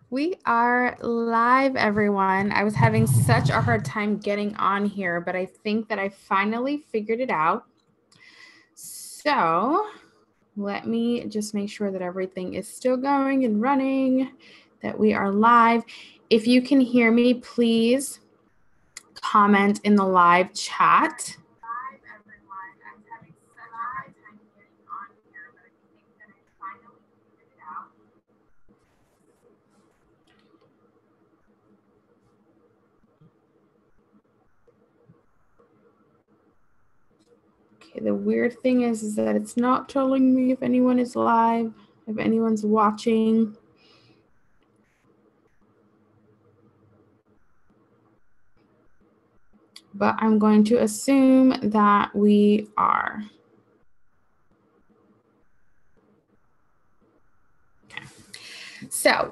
We are live, everyone. I was having such a hard time getting on here, but I think that I finally figured it out. So let me just make sure that everything is still going and running, that we are live. If you can hear me, please comment in the live chat. Okay, the weird thing is that it's not telling me if anyone is live, if anyone's watching. But I'm going to assume that we are. Okay. So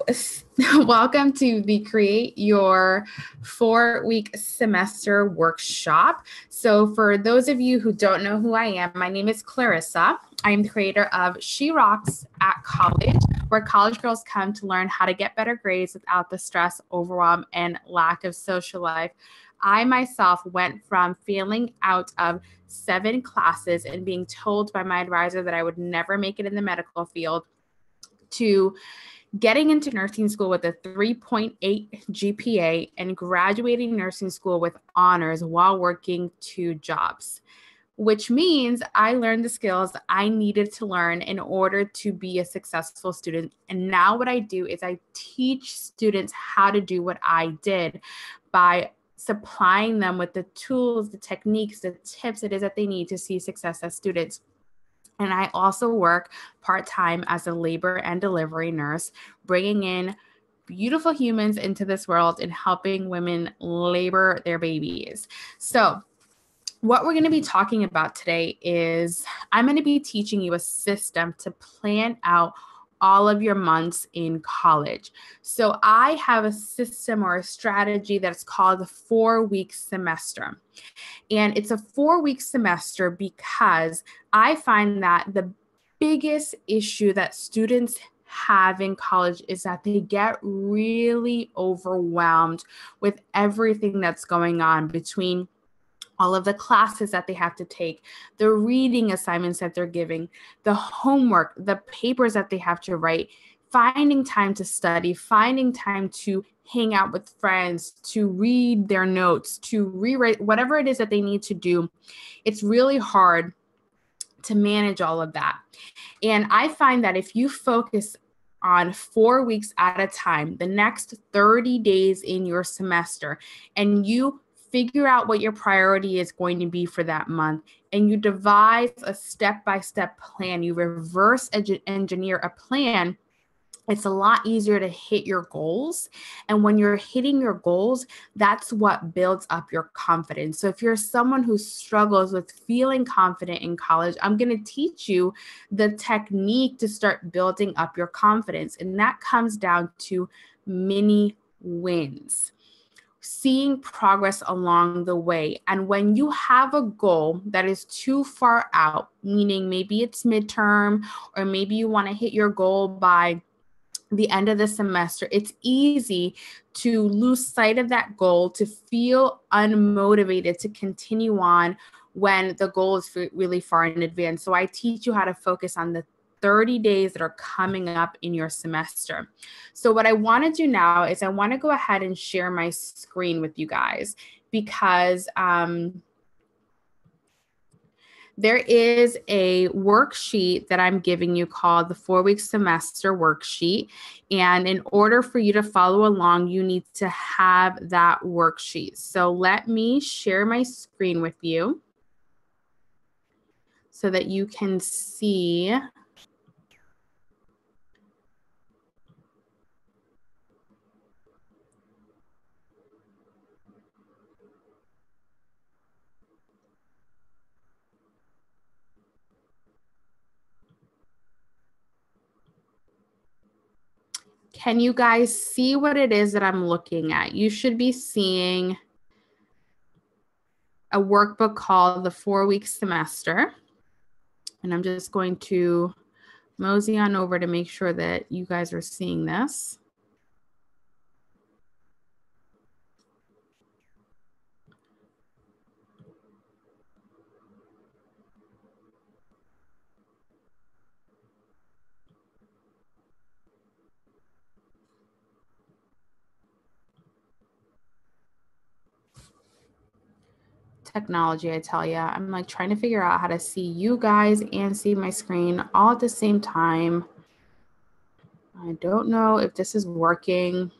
welcome to the Create Your 4-Week Semester Workshop. So for those of you who don't know who I am, my name is Clarissa. I am the creator of She Rocks at College, where college girls come to learn how to get better grades without the stress, overwhelm, and lack of social life. I myself went from failing out of 7 classes and being told by my advisor that I would never make it in the medical field to getting into nursing school with a 3.8 GPA and graduating nursing school with honors while working 2 jobs, which means I learned the skills I needed to learn in order to be a successful student. And now what I do is I teach students how to do what I did by supplying them with the tools, the techniques, the tips it is that they need to see success as students. And I also work part-time as a labor and delivery nurse, bringing in beautiful humans into this world and helping women labor their babies. So what we're going to be talking about today is I'm going to be teaching you a system to plan out all of your months in college. So I have a system or a strategy that's called the 4-week semester. And it's a 4-week semester because I find that the biggest issue that students have in college is that they get really overwhelmed with everything that's going on between all of the classes that they have to take, the reading assignments that they're giving, the homework, the papers that they have to write, finding time to study, finding time to hang out with friends, to read their notes, to rewrite, whatever it is that they need to do. It's really hard to manage all of that. And I find that if you focus on 4 weeks at a time, the next 30 days in your semester, and you figure out what your priority is going to be for that month, and you devise a step-by-step plan, you reverse engineer a plan, it's a lot easier to hit your goals. And when you're hitting your goals, that's what builds up your confidence. So if you're someone who struggles with feeling confident in college, I'm going to teach you the technique to start building up your confidence. And that comes down to mini wins, seeing progress along the way. And when you have a goal that is too far out, meaning maybe it's midterm, or maybe you want to hit your goal by the end of the semester, it's easy to lose sight of that goal, to feel unmotivated to continue on when the goal is really far in advance. So I teach you how to focus on the 30 days that are coming up in your semester. So what I want to do now is I want to go ahead and share my screen with you guys, because there is a worksheet that I'm giving you called the 4-week semester worksheet. And in order for you to follow along, you need to have that worksheet. So let me share my screen with you so that you can see. Can you guys see what it is that I'm looking at? You should be seeing a workbook called the 4-week semester. And I'm just going to mosey on over to make sure that you guys are seeing this. Technology, I tell you. I'm like trying to figure out how to see you guys and see my screen all at the same time. I don't know if this is working.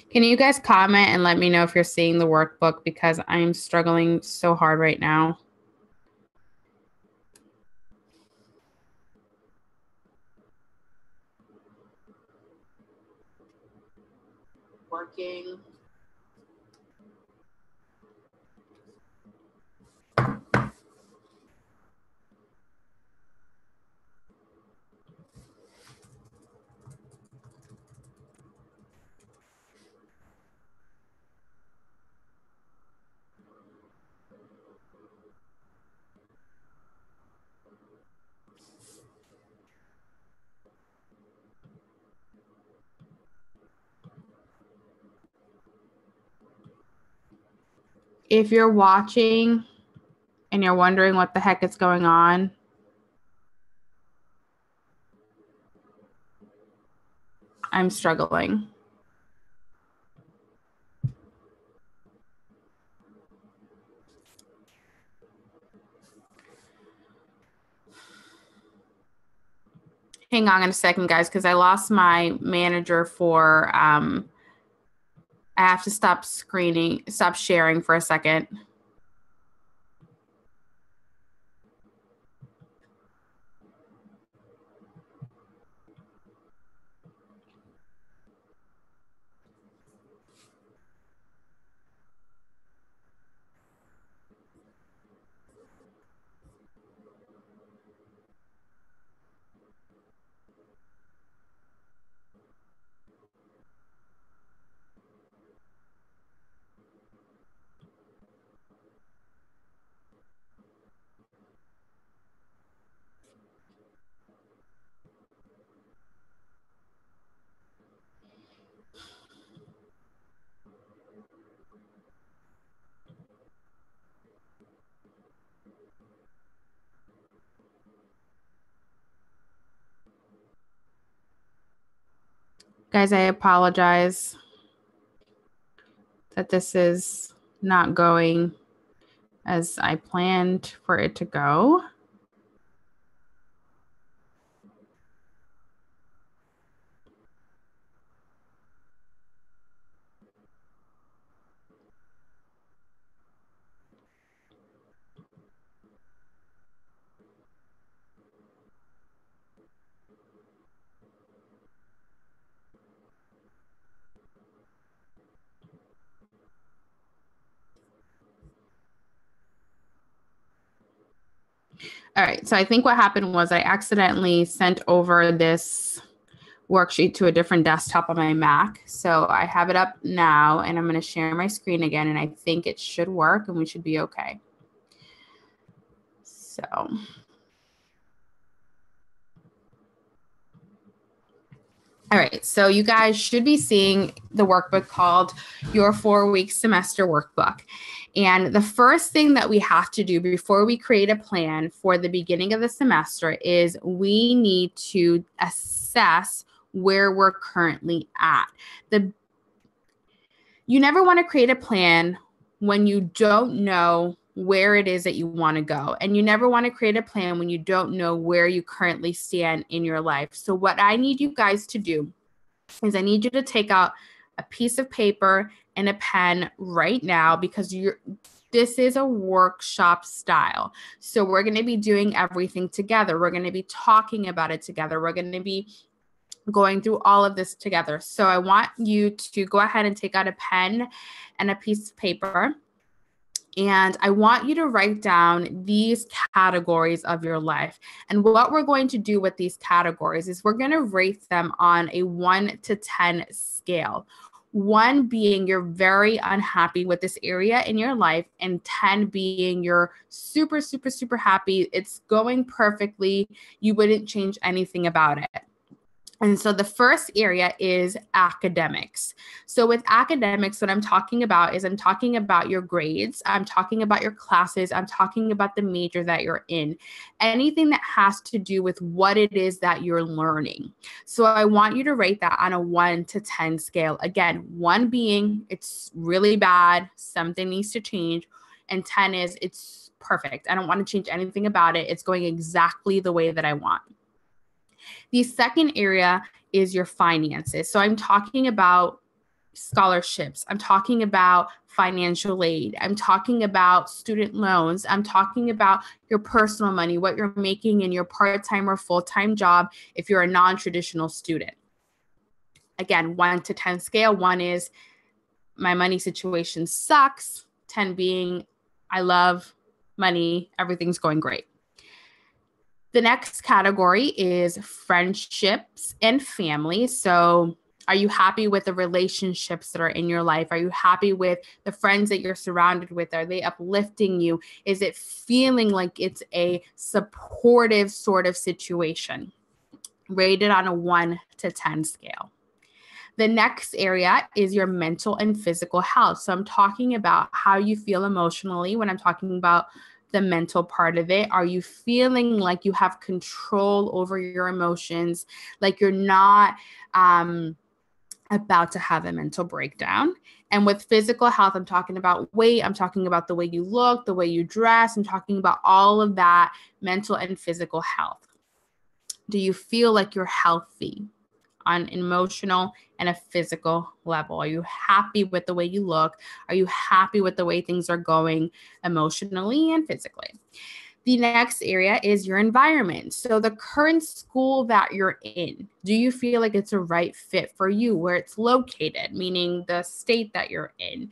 Can you guys comment and let me know if you're seeing the workbook, because I'm struggling so hard right now. Working. If you're watching and you're wondering what the heck is going on, I'm struggling. Hang on a second, guys, because I lost my manager for, I have to stop sharing for a second. Guys, I apologize that this is not going as I planned for it to go. All right, so I think what happened was I accidentally sent over this worksheet to a different desktop on my Mac. So I have it up now, and I'm going to share my screen again, and I think it should work and we should be okay. So all right, so you guys should be seeing the workbook called Your 4-Week Semester Workbook. And the first thing that we have to do before we create a plan for the beginning of the semester is we need to assess where we're currently at. You never want to create a plan when you don't know where it is that you want to go. And you never want to create a plan when you don't know where you currently stand in your life. So what I need you guys to do is I need you to take out a piece of paper and a pen right now, because this is a workshop style. So we're going to be doing everything together. We're going to be talking about it together. We're going to be going through all of this together. So I want you to go ahead and take out a pen and a piece of paper. And I want you to write down these categories of your life. And what we're going to do with these categories is we're going to rate them on a 1 to 10 scale. 1 being you're very unhappy with this area in your life, and 10 being you're super, super, super happy. It's going perfectly. You wouldn't change anything about it. And so the first area is academics. So with academics, what I'm talking about is I'm talking about your grades. I'm talking about your classes. I'm talking about the major that you're in. Anything that has to do with what it is that you're learning. So I want you to rate that on a 1 to 10 scale. Again, 1 being it's really bad, something needs to change, and 10 is it's perfect. I don't want to change anything about it. It's going exactly the way that I want. The second area is your finances. So I'm talking about scholarships. I'm talking about financial aid. I'm talking about student loans. I'm talking about your personal money, what you're making in your part-time or full-time job if you're a non-traditional student. Again, 1 to 10 scale. 1 is my money situation sucks. 10 being I love money. Everything's going great. The next category is friendships and family. So are you happy with the relationships that are in your life? Are you happy with the friends that you're surrounded with? Are they uplifting you? Is it feeling like it's a supportive sort of situation? Rated on a 1 to 10 scale. The next area is your mental and physical health. So I'm talking about how you feel emotionally when I'm talking about the mental part of it. Are you feeling like you have control over your emotions, like you're not about to have a mental breakdown? And with physical health, I'm talking about weight. I'm talking about the way you look, the way you dress. I'm talking about all of that mental and physical health. Do you feel like you're healthy on an emotional and a physical level? Are you happy with the way you look? Are you happy with the way things are going emotionally and physically? The next area is your environment. So the current school that you're in, do you feel like it's a right fit for you, where it's located, meaning the state that you're in,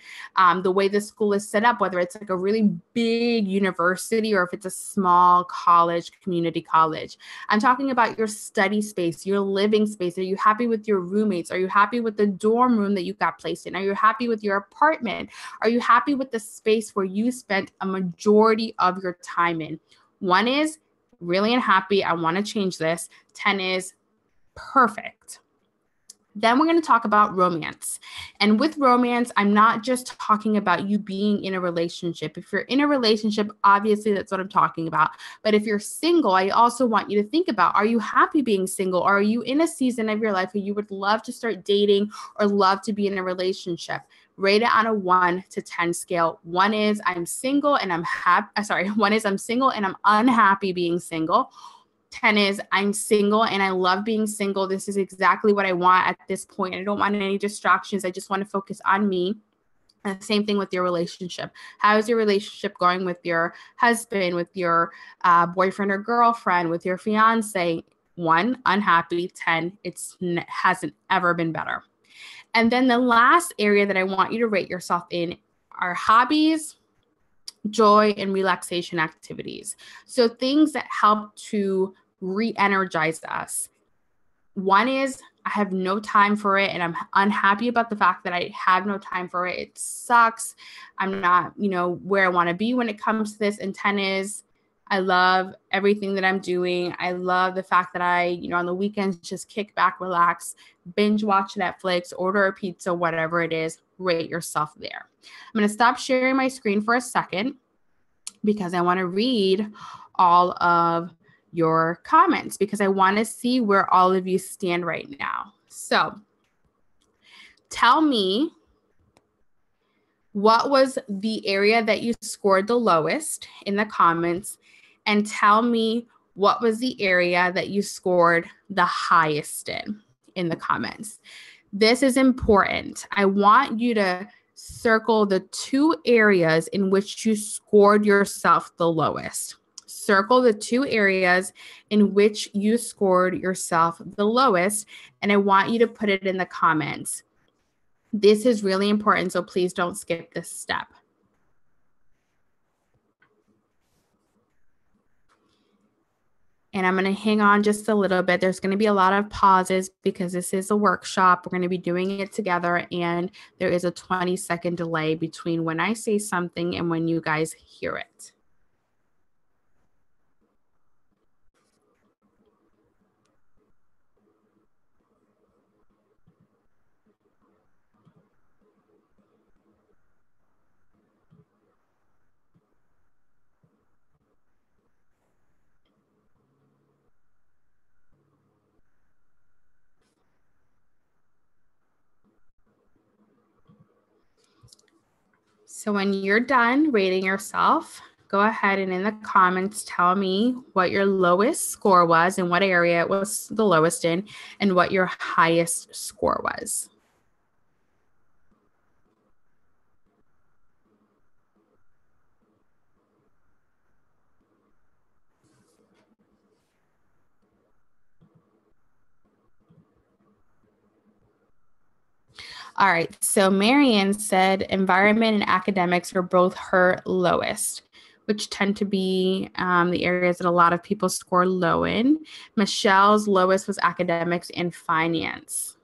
the way the school is set up, whether it's like a really big university or if it's a small college, community college. I'm talking about your study space, your living space. Are you happy with your roommates? Are you happy with the dorm room that you got placed in? Are you happy with your apartment? Are you happy with the space where you spent a majority of your time in? 1 is really unhappy. I want to change this. 10 is perfect. Then we're going to talk about romance. And with romance, I'm not just talking about you being in a relationship. If you're in a relationship, obviously that's what I'm talking about. But if you're single, I also want you to think about, are you happy being single? Or are you in a season of your life where you would love to start dating or love to be in a relationship? Rate it on a 1 to 10 scale. 1 is I'm single and I'm happy. 1 is I'm single and I'm unhappy being single. 10 is I'm single and I love being single. This is exactly what I want at this point. I don't want any distractions. I just want to focus on me. And the same thing with your relationship. How is your relationship going with your husband, with your boyfriend or girlfriend, with your fiance? 1, unhappy. 10, hasn't ever been better. And then the last area that I want you to rate yourself in are hobbies, joy, and relaxation activities. So things that help to re-energize us. 1 is I have no time for it and I'm unhappy about the fact that I have no time for it. It sucks. I'm not, where I want to be when it comes to this. And 10 is I love everything that I'm doing. I love the fact that I, on the weekends, just kick back, relax, binge watch Netflix, order a pizza, whatever it is, rate yourself there. I'm going to stop sharing my screen for a second because I want to read all of your comments because I want to see where all of you stand right now. So tell me, what was the area that you scored the lowest in the comments, and tell me what was the area that you scored the highest in the comments. This is important. I want you to circle the 2 areas in which you scored yourself the lowest. Circle the 2 areas in which you scored yourself the lowest, and I want you to put it in the comments. This is really important, so please don't skip this step. And I'm going to hang on just a little bit. There's going to be a lot of pauses because this is a workshop. We're going to be doing it together, and there is a 20-second delay between when I say something and when you guys hear it. So when you're done rating yourself, go ahead and in the comments, tell me what your lowest score was and what area it was the lowest in and what your highest score was. All right, so Marian said environment and academics were both her lowest, which tend to be the areas that a lot of people score low in. Michelle's lowest was academics and finance.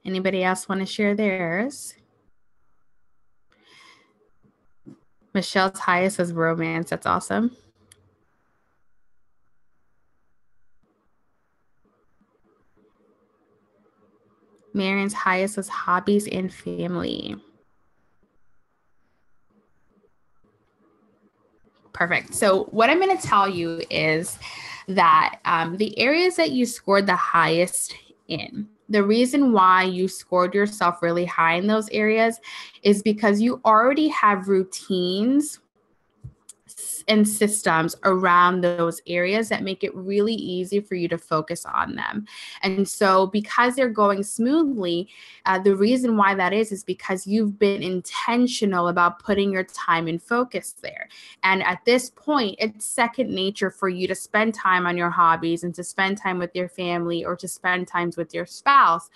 Anybody else want to share theirs? Michelle's highest was romance. That's awesome. Marian's highest was hobbies and family. Perfect. So what I'm going to tell you is that the areas that you scored the highest in, the reason why you scored yourself really high in those areas is because you already have routines and systems around those areas that make it really easy for you to focus on them. And so because they're going smoothly, the reason why that is because you've been intentional about putting your time and focus there. And at this point, it's second nature for you to spend time on your hobbies and to spend time with your family or to spend time with your spouse.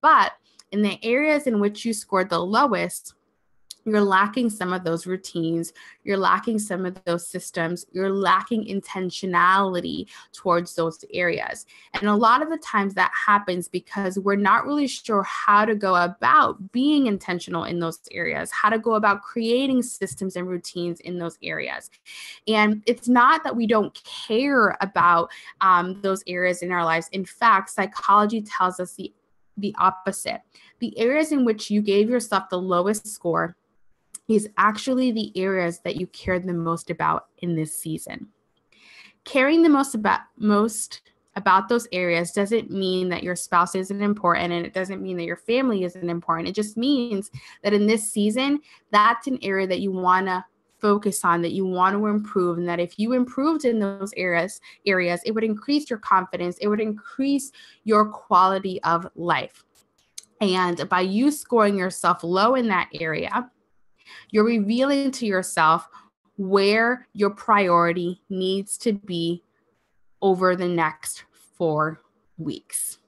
But in the areas in which you scored the lowest, you're lacking some of those routines, you're lacking some of those systems, you're lacking intentionality towards those areas. And a lot of the times that happens because we're not really sure how to go about being intentional in those areas, how to go about creating systems and routines in those areas. And it's not that we don't care about those areas in our lives. In fact, psychology tells us the opposite. The areas in which you gave yourself the lowest score is actually the areas that you cared the most about in this season. Caring the most about those areas doesn't mean that your spouse isn't important, and it doesn't mean that your family isn't important. It just means that in this season, that's an area that you want to focus on, that you want to improve, and that if you improved in those areas, it would increase your confidence, it would increase your quality of life. And by you scoring yourself low in that area, you're revealing to yourself where your priority needs to be over the next 4 weeks.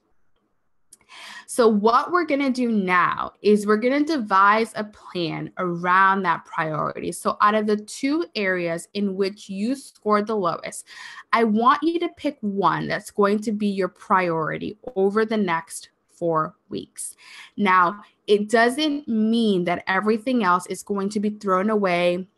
So what we're going to do now is we're going to devise a plan around that priority. So out of the 2 areas in which you scored the lowest, I want you to pick one that's going to be your priority over the next 4 weeks. Now, it doesn't mean that everything else is going to be thrown away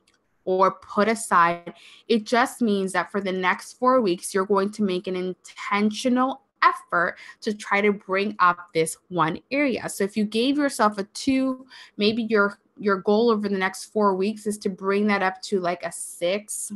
or put aside. It just means that for the next 4 weeks, you're going to make an intentional effort to try to bring up this one area. So if you gave yourself a 2, maybe your goal over the next 4 weeks is to bring that up to like a 6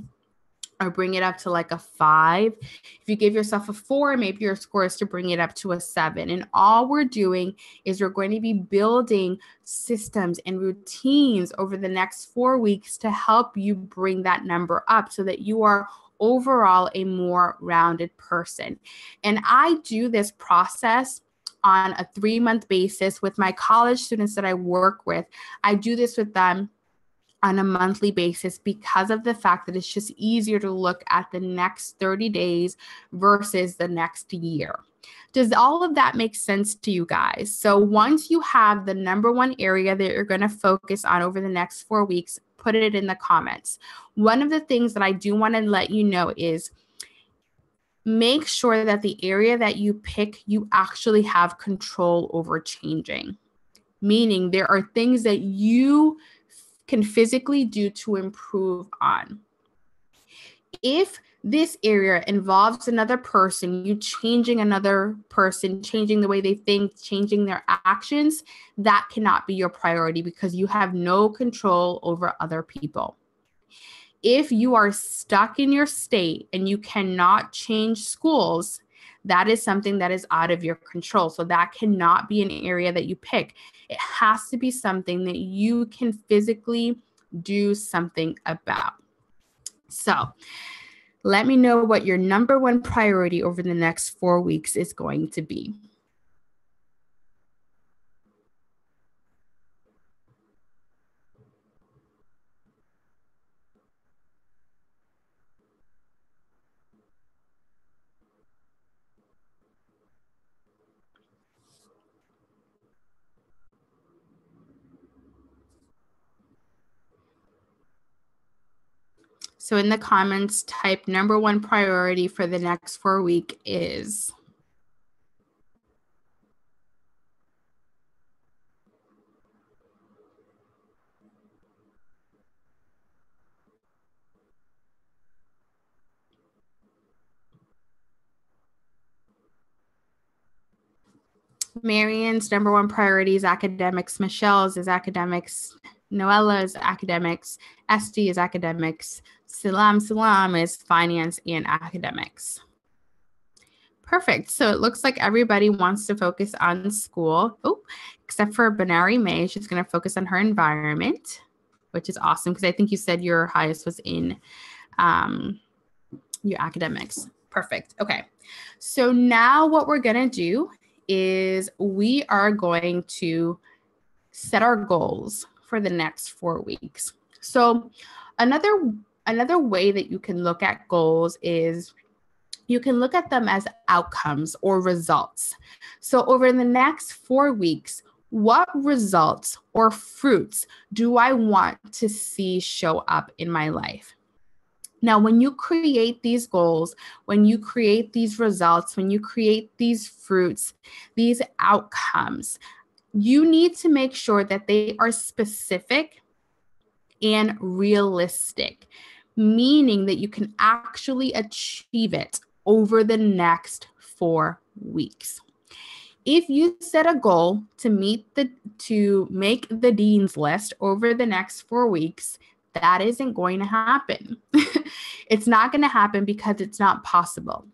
or bring it up to like a 5. If you give yourself a 4, maybe your score is to bring it up to a 7. And all we're doing is we're going to be building systems and routines over the next 4 weeks to help you bring that number up so that you are overall a more rounded person. And I do this process on a 3-month basis with my college students that I work with. I do this with them on a monthly basis because of the fact that it's just easier to look at the next 30 days versus the next year. Does all of that make sense to you guys? So once you have the number one area that you're going to focus on over the next 4 weeks, put it in the comments. One of the things that I do want to let you know is make sure that the area that you pick, you actually have control over changing. Meaning there are things that you can physically do to improve on. If this area involves another person, you changing another person, changing the way they think, changing their actions, that cannot be your priority because you have no control over other people. If you are stuck in your state and you cannot change schools, that is something that is out of your control. So that cannot be an area that you pick. It has to be something that you can physically do something about. So let me know what your number one priority over the next 4 weeks is going to be. So in the comments, type number one priority for the next 4 weeks is. Marian's number one priority is academics. Michelle's is academics. Noella's academics. Esty is academics. Salam is finance and academics. Perfect. So it looks like everybody wants to focus on school. Oh, except for Banari May. She's going to focus on her environment, which is awesome because I think you said your highest was in your academics. Perfect. Okay. So now what we're going to do is we are going to set our goals for the next 4 weeks. So another way that you can look at goals is you can look at them as outcomes or results. So over the next 4 weeks, what results or fruits do I want to see show up in my life? Now, when you create these goals, when you create these results, when you create these fruits, these outcomes, you need to make sure that they are specific and realistic, meaning that you can actually achieve it over the next 4 weeks. If you set a goal to make the dean's list over the next 4 weeks, that isn't going to happen. It's not going to happen because it's not possible.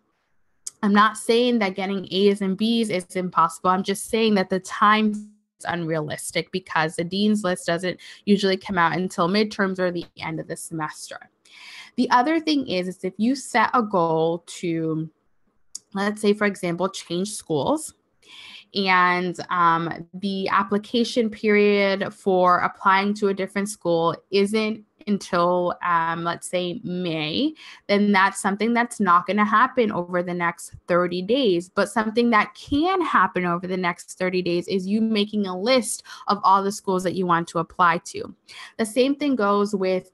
I'm not saying that getting A's and B's is impossible. I'm just saying that the time is unrealistic because the dean's list doesn't usually come out until midterms or the end of the semester. The other thing is if you set a goal to, let's say, for example, change schools, and the application period for applying to a different school isn't until, let's say, May, then that's something that's not going to happen over the next 30 days. But something that can happen over the next 30 days is you making a list of all the schools that you want to apply to. The same thing goes with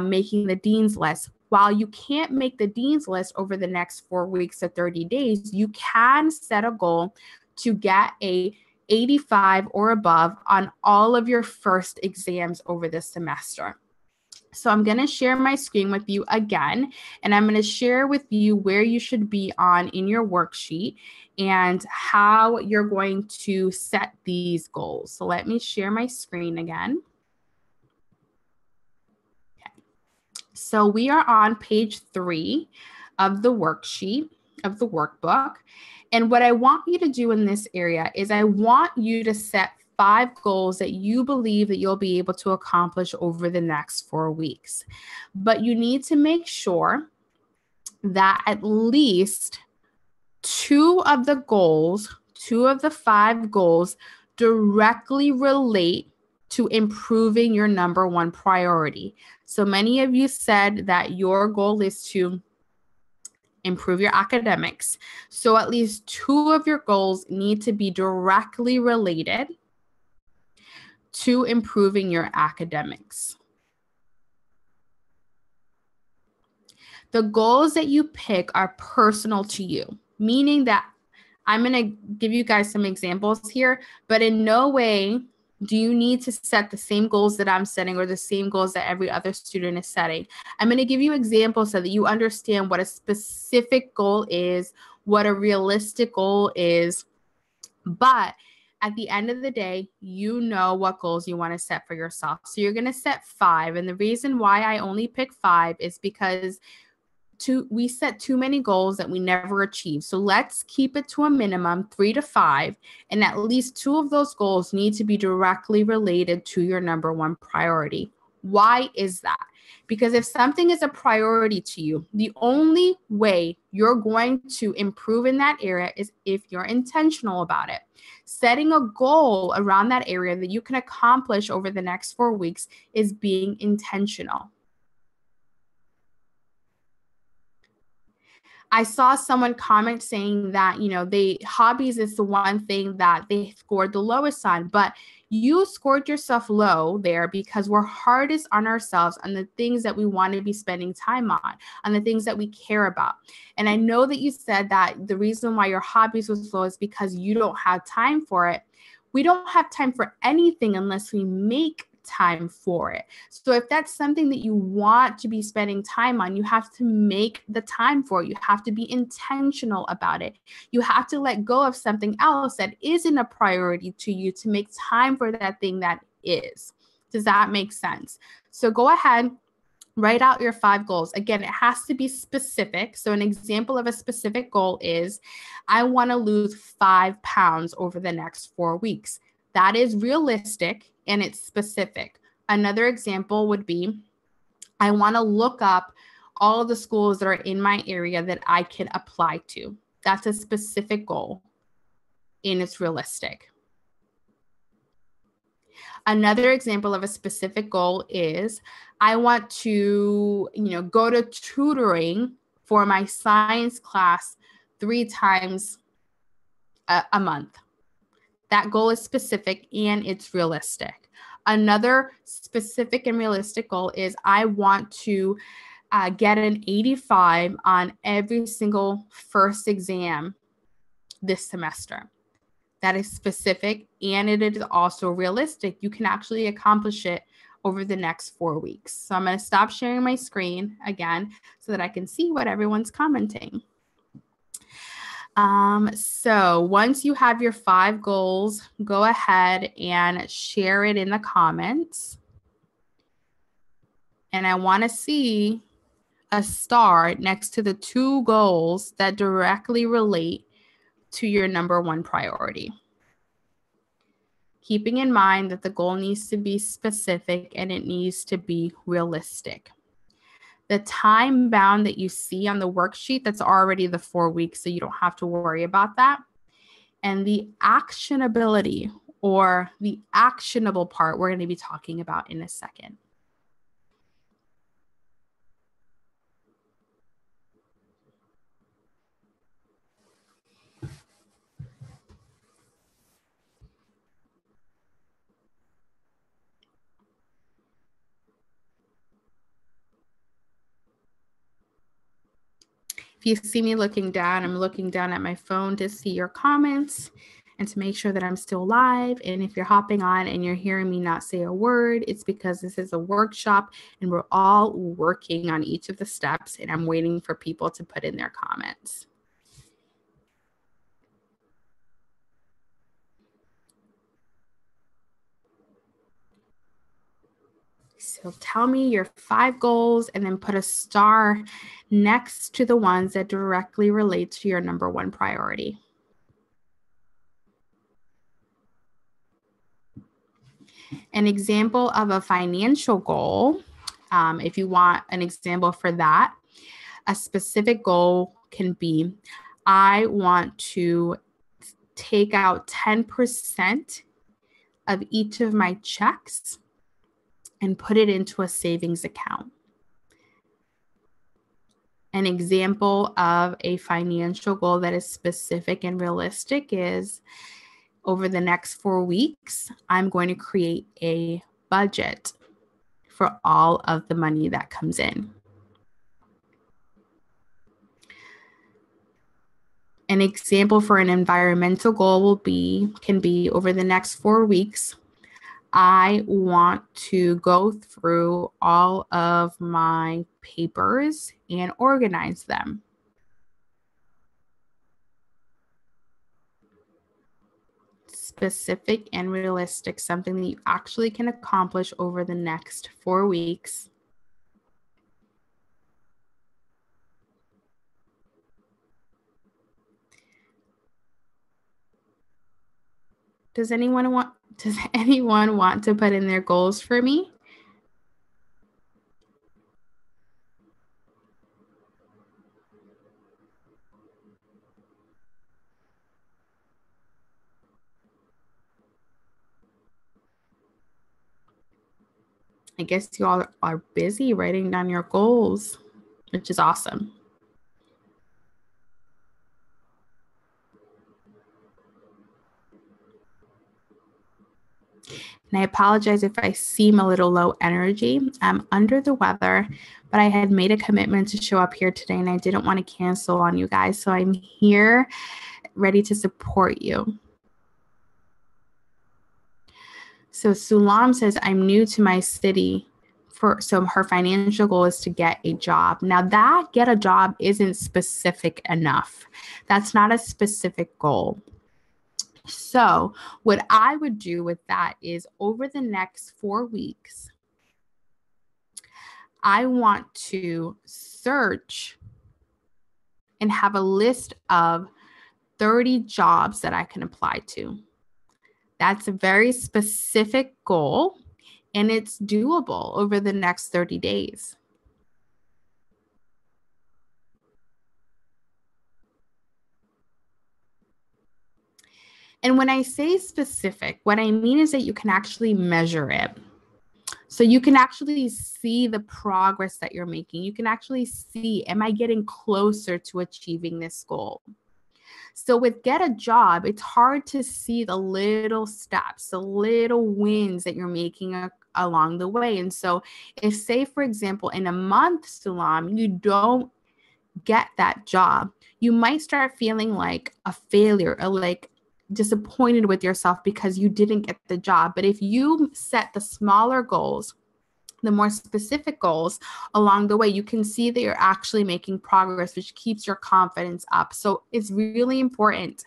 making the dean's list. While you can't make the dean's list over the next 4 weeks to 30 days, you can set a goal to get a 85 or above on all of your first exams over the semester. So I'm going to share my screen with you again, and I'm going to share with you where you should be on in your worksheet and how you're going to set these goals. So let me share my screen again. Okay. So we are on page 3 of the worksheet of the workbook. And what I want you to do in this area is I want you to set 5 goals that you believe that you'll be able to accomplish over the next 4 weeks. But you need to make sure that at least 2 of the goals, 2 of the 5 goals directly relate to improving your number one priority. So many of you said that your goal is to improve your academics. So at least 2 of your goals need to be directly related to improving your academics. The goals that you pick are personal to you, meaning that I'm going to give you guys some examples here, but in no way do you need to set the same goals that I'm setting or the same goals that every other student is setting. I'm going to give you examples so that you understand what a specific goal is, what a realistic goal is. But at the end of the day, you know what goals you want to set for yourself. So you're going to set 5. And the reason why I only pick 5 is because we set too many goals that we never achieve. So let's keep it to a minimum 3 to 5. And at least 2 of those goals need to be directly related to your number one priority. Why is that? Because if something is a priority to you, the only way you're going to improve in that area is if you're intentional about it. Setting a goal around that area that you can accomplish over the next 4 weeks is being intentional. I saw someone comment saying that, hobbies is the one thing that they scored the lowest on, but you scored yourself low there because we're hardest on ourselves on the things that we want to be spending time on the things that we care about. And I know that you said that the reason why your hobbies was low is because you don't have time for it. We don't have time for anything unless we make time for it. So if that's something that you want to be spending time on, you have to make the time for it. You have to be intentional about it. You have to let go of something else that isn't a priority to you to make time for that thing that is. Does that make sense? So go ahead, write out your 5 goals. Again, it has to be specific. So an example of a specific goal is, I want to lose 5 pounds over the next 4 weeks. That is realistic and it's specific. Another example would be, I want to look up all of the schools that are in my area that I can apply to. That's a specific goal and it's realistic. Another example of a specific goal is, I want to, go to tutoring for my science class 3 times a month. That goal is specific and it's realistic. Another specific and realistic goal is, I want to get an 85 on every single first exam this semester. That is specific and it is also realistic. You can actually accomplish it over the next 4 weeks. So I'm going to stop sharing my screen again so that I can see what everyone's commenting. So once you have your 5 goals, go ahead and share it in the comments. And I want to see a star next to the 2 goals that directly relate to your number one priority. Keeping in mind that the goal needs to be specific and it needs to be realistic. The time bound that you see on the worksheet, that's already the 4 weeks, so you don't have to worry about that. And the actionability, or the actionable part, we're going to be talking about in a second. If you see me looking down, I'm looking down at my phone to see your comments and to make sure that I'm still live. And if you're hopping on and you're hearing me not say a word, it's because this is a workshop and we're all working on each of the steps, and I'm waiting for people to put in their comments. So tell me your 5 goals and then put a star next to the ones that directly relate to your number one priority. An example of a financial goal, if you want an example for that, a specific goal can be, I want to take out 10% of each of my checks and put it into a savings account. An example of a financial goal that is specific and realistic is, over the next 4 weeks, I'm going to create a budget for all of the money that comes in. An example for an environmental goal can be over the next 4 weeks, I want to go through all of my papers and organize them. Specific and realistic, something that you actually can accomplish over the next 4 weeks. Does anyone want to put in their goals for me? I guess you all are busy writing down your goals, which is awesome. And I apologize if I seem a little low energy. I'm under the weather, but I had made a commitment to show up here today and I didn't want to cancel on you guys. So I'm here ready to support you. So Sulam says, I'm new to my city. So her financial goal is to get a job. Now that get a job isn't specific enough. That's not a specific goal. So what I would do with that is over the next 4 weeks, I want to search and have a list of 30 jobs that I can apply to. That's a very specific goal and it's doable over the next 30 days. And when I say specific, what I mean is that you can actually measure it. So you can actually see the progress that you're making. You can actually see, am I getting closer to achieving this goal? So with get a job, it's hard to see the little steps, the little wins that you're making along the way. And so if, say, for example, in a month, Sulam, you don't get that job, you might start feeling like a failure or like disappointed with yourself because you didn't get the job. But if you set the smaller goals, the more specific goals along the way, you can see that you're actually making progress, which keeps your confidence up. So it's really important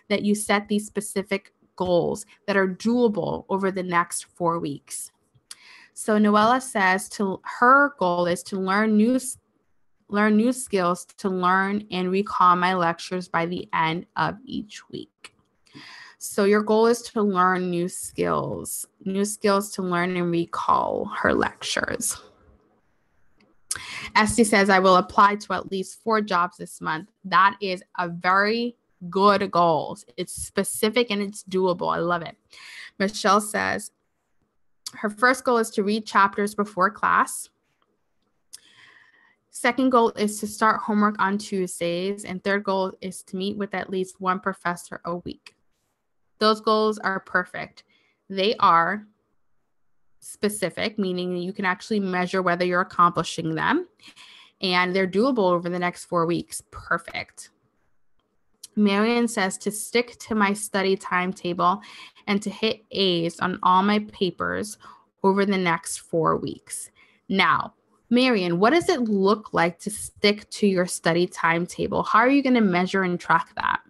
that you set these specific goals that are doable over the next 4 weeks. So Noella says her goal is to learn new skills to learn and recall my lectures by the end of each week. So your goal is to learn new skills to learn and recall her lectures. Esty says, I will apply to at least 4 jobs this month. That is a very good goal. It's specific and it's doable. I love it. Michelle says, her first goal is to read chapters before class. Second goal is to start homework on Tuesdays. And third goal is to meet with at least 1 professor a week. Those goals are perfect. They are specific, meaning you can actually measure whether you're accomplishing them. And they're doable over the next 4 weeks. Perfect. Marian says to stick to my study timetable and to hit A's on all my papers over the next 4 weeks. Now, Marian, what does it look like to stick to your study timetable? How are you going to measure and track that?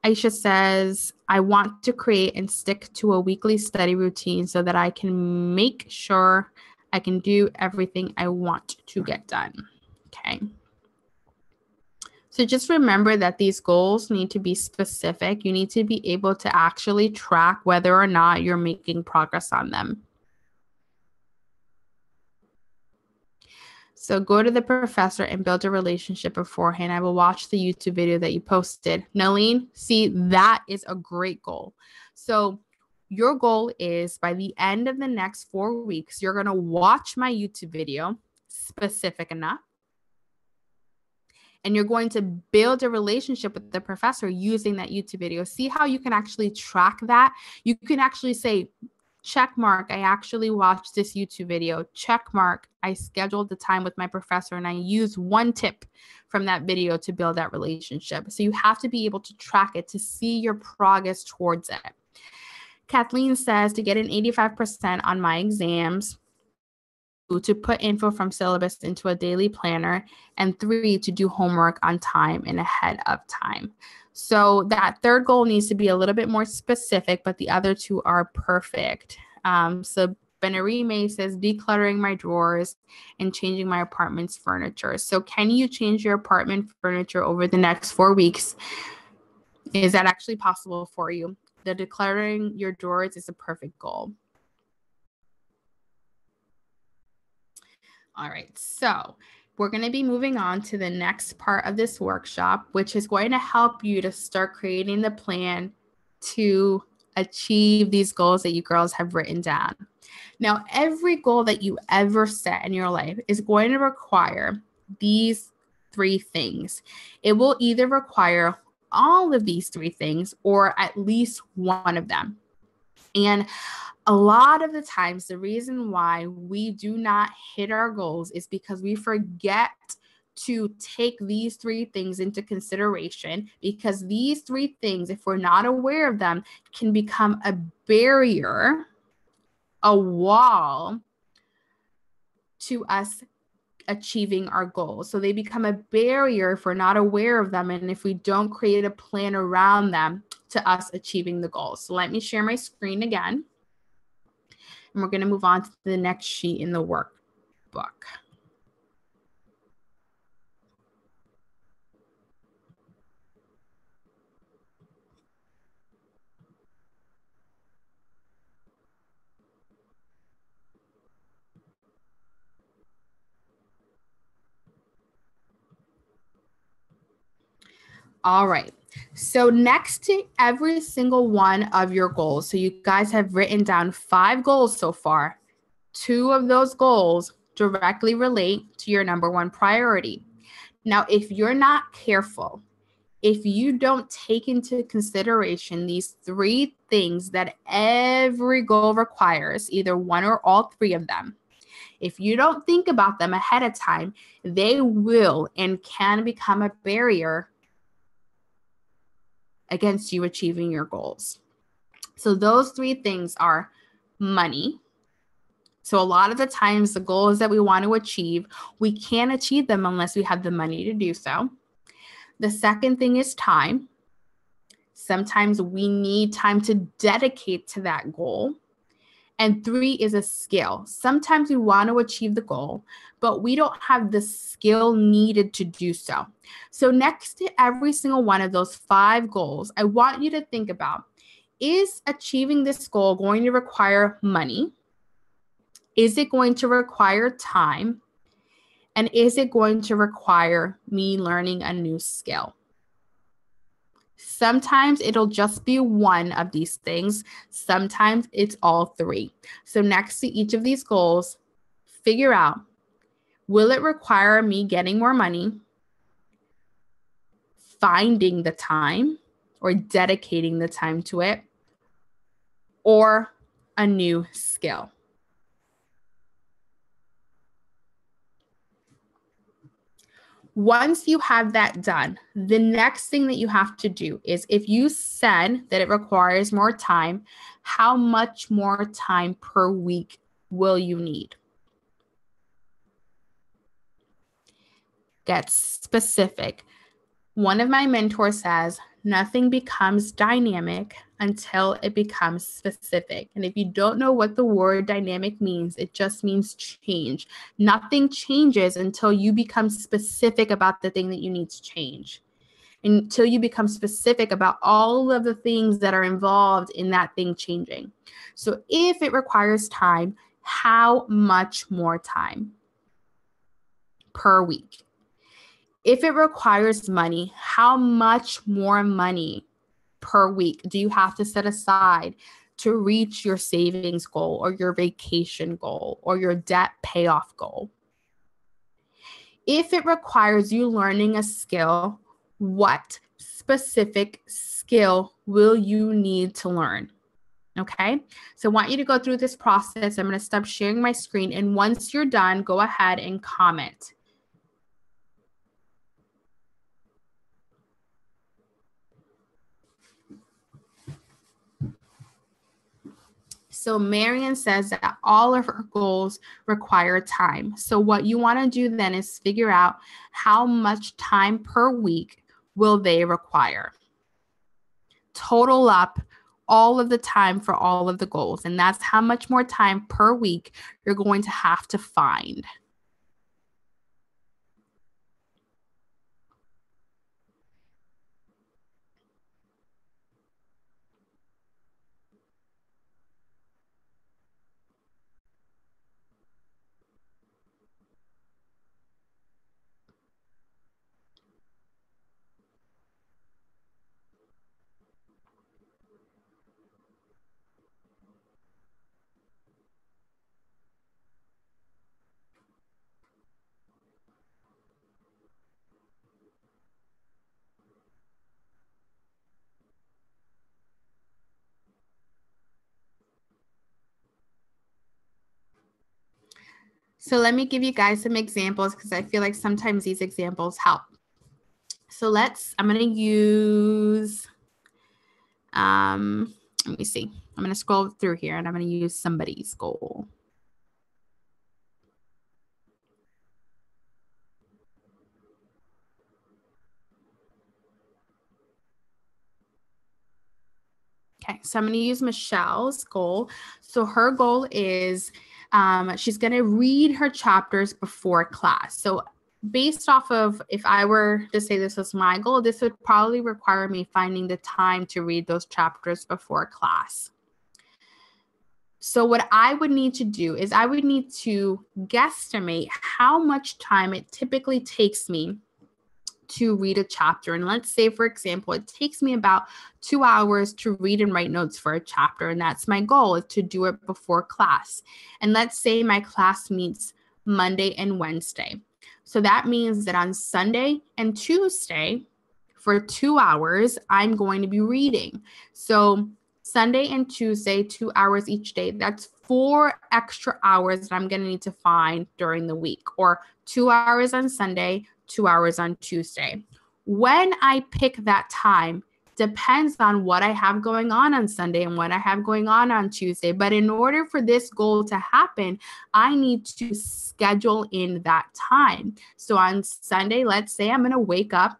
Aisha says, I want to create and stick to a weekly study routine so that I can make sure I can do everything I want to get done. Okay. So just remember that these goals need to be specific. You need to be able to actually track whether or not you're making progress on them. So go to the professor and build a relationship beforehand. I will watch the YouTube video that you posted. Naleen, see, that is a great goal. So your goal is by the end of the next 4 weeks, you're going to watch my YouTube video, specific enough. And you're going to build a relationship with the professor using that YouTube video. See how you can actually track that? You can actually say, check mark, I actually watched this YouTube video. Check mark, I scheduled the time with my professor and I used 1 tip from that video to build that relationship. So you have to be able to track it to see your progress towards it. Kathleen says to get an 85% on my exams, to put info from syllabus into a daily planner, and 3, to do homework on time and ahead of time. So that third goal needs to be a little bit more specific, but the other 2 are perfect. So Benarime says decluttering my drawers and changing my apartment's furniture. So can you change your apartment furniture over the next 4 weeks? Is that actually possible for you? the decluttering your drawers is a perfect goal. All right, so we're going to be moving on to the next part of this workshop, which is going to help you to start creating the plan to achieve these goals that you girls have written down. Now, every goal that you ever set in your life is going to require these 3 things. It will either require all of these 3 things or at least one of them. And a lot of the times, the reason why we do not hit our goals is because we forget to take these 3 things into consideration, because these 3 things, if we're not aware of them, can become a barrier, a wall to us achieving our goals. So they become a barrier if we're not aware of them and if we don't create a plan around them to us achieving the goals. So let me share my screen again. And we're going to move on to the next sheet in the workbook. All right. So next to every single one of your goals, so you guys have written down 5 goals so far. 2 of those goals directly relate to your number 1 priority. Now, if you're not careful, if you don't take into consideration these 3 things that every goal requires, either one or all 3 of them, if you don't think about them ahead of time, they will and can become a barrier against you achieving your goals. So those 3 things are money. So a lot of the times the goals that we want to achieve, we can't achieve them unless we have the money to do so. The second thing is time. Sometimes we need time to dedicate to that goal. And 3 is a skill. Sometimes we want to achieve the goal, but we don't have the skill needed to do so. So next to every single one of those 5 goals, I want you to think about, is achieving this goal going to require money? Is it going to require time? And is it going to require me learning a new skill? Sometimes it'll just be one of these things. Sometimes it's all 3. So next to each of these goals, figure out, will it require me getting more money, finding the time or dedicating the time to it, or a new skill? Once you have that done, the next thing that you have to do is, if you said that it requires more time, how much more time per week will you need? Get specific. One of my mentors says, nothing becomes dynamic until it becomes specific. And if you don't know what the word dynamic means, it just means change. Nothing changes until you become specific about the thing that you need to change. Until you become specific about all of the things that are involved in that thing changing. So if it requires time, how much more time per week? If it requires money, how much more money per week do you have to set aside to reach your savings goal or your vacation goal or your debt payoff goal? If it requires you learning a skill, what specific skill will you need to learn? Okay, so I want you to go through this process. I'm going to stop sharing my screen. And once you're done, go ahead and comment. So Marian says that all of her goals require time. So what you want to do then is figure out how much time per week will they require. Total up all of the time for all of the goals. And that's how much more time per week you're going to have to find. So let me give you guys some examples because I feel like sometimes these examples help. So I'm going to use, let me see. I'm going to scroll through here and I'm going to use somebody's goal. Okay, so I'm going to use Michelle's goal. So her goal is she's going to read her chapters before class. So based off of, if I were to say this was my goal, this would probably require me finding the time to read those chapters before class. So what I would need to do is I would need to guesstimate how much time it typically takes me to read a chapter. And let's say, for example, it takes me about 2 hours to read and write notes for a chapter. And that's my goal, is to do it before class. And let's say my class meets Monday and Wednesday. So that means that on Sunday and Tuesday, for 2 hours, I'm going to be reading. So Sunday and Tuesday, 2 hours each day, that's 4 extra hours that I'm going to need to find during the week, or 2 hours on Sunday, 2 hours on Tuesday. When I pick that time depends on what I have going on Sunday and what I have going on Tuesday. But in order for this goal to happen, I need to schedule in that time. So on Sunday, let's say I'm going to wake up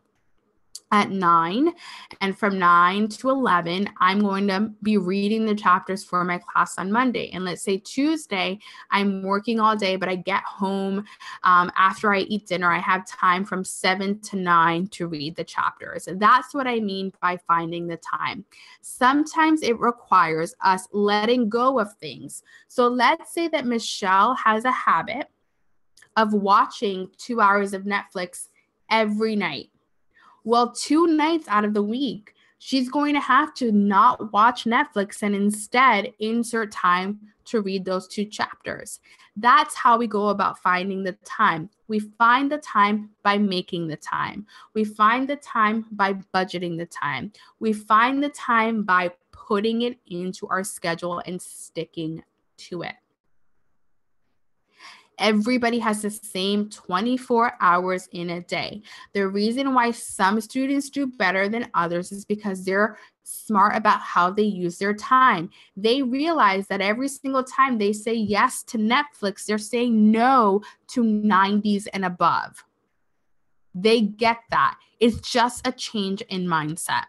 at 9, and from 9 to 11, I'm going to be reading the chapters for my class on Monday. And let's say Tuesday, I'm working all day, but I get home after I eat dinner. I have time from 7 to 9 to read the chapters. And that's what I mean by finding the time. Sometimes it requires us letting go of things. So let's say that Michelle has a habit of watching 2 hours of Netflix every night. Well, 2 nights out of the week, she's going to have to not watch Netflix and instead insert time to read those 2 chapters. That's how we go about finding the time. We find the time by making the time. We find the time by budgeting the time. We find the time by putting it into our schedule and sticking to it. Everybody has the same 24 hours in a day. The reason why some students do better than others is because they're smart about how they use their time. They realize that every single time they say yes to Netflix, they're saying no to 90s and above. They get that. It's just a change in mindset.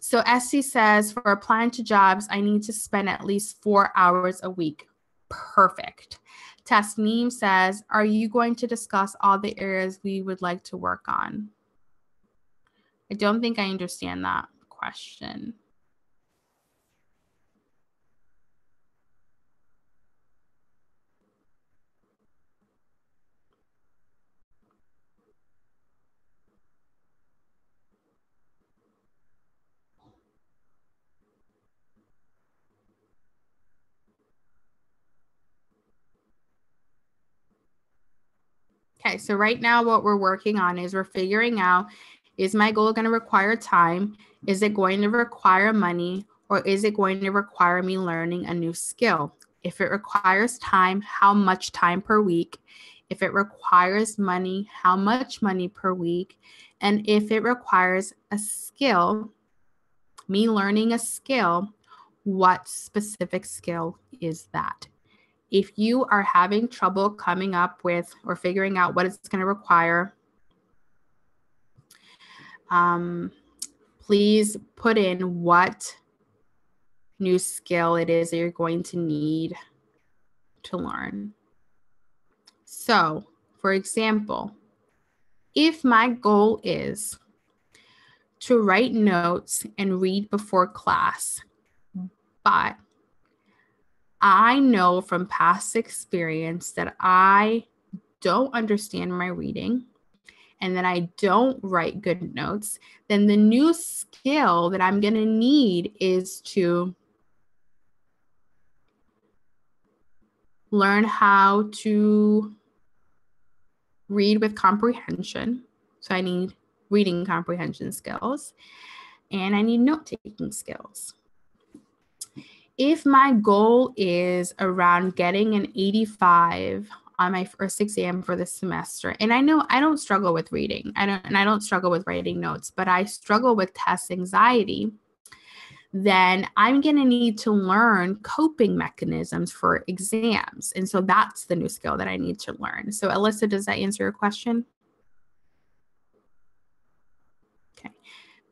So Essie says, for applying to jobs, I need to spend at least 4 hours a week. Perfect. Tasneem says, are you going to discuss all the areas we would like to work on? I don't think I understand that question. Okay, so right now what we're working on is we're figuring out, is my goal going to require time? Is it going to require money? Or is it going to require me learning a new skill? If it requires time, how much time per week? If it requires money, how much money per week? And if it requires a skill, me learning a skill, what specific skill is that? If you are having trouble coming up with or figuring out what it's going to require, please put in what new skill it is that you're going to need to learn. So, for example, if my goal is to write notes and read before class, but I know from past experience that I don't understand my reading and that I don't write good notes, then the new skill that I'm going to need is to learn how to read with comprehension. So I need reading comprehension skills, and I need note-taking skills. if my goal is around getting an 85 on my first exam for the semester, and I know I don't struggle with reading, I don't struggle with writing notes, but I struggle with test anxiety, then I'm going to need to learn coping mechanisms for exams. And so that's the new skill that I need to learn. So Alyssa, does that answer your question? Okay.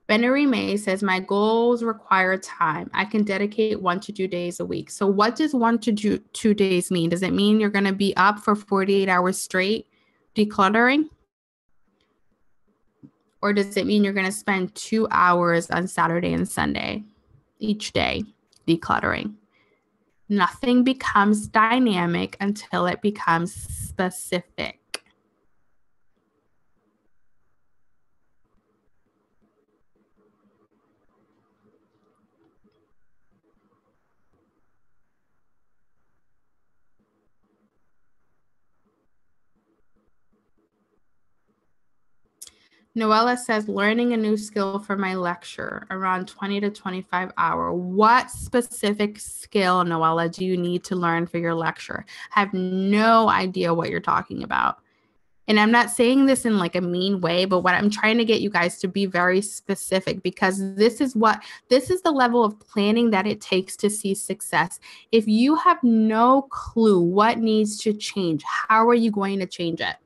Bennery May says, my goals require time. I can dedicate 1 to 2 days a week. So what does 1 to 2 days mean? Does it mean you're going to be up for 48 hours straight decluttering? Or does it mean you're going to spend 2 hours on Saturday and Sunday each day decluttering? Nothing becomes dynamic until it becomes specific. Noella says, learning a new skill for my lecture, around 20 to 25 hours. What specific skill, Noella, do you need to learn for your lecture? I have no idea what you're talking about. And I'm not saying this in like a mean way, but what I'm trying to get you guys to be very specific, because this is the level of planning that it takes to see success. If you have no clue what needs to change, how are you going to change it?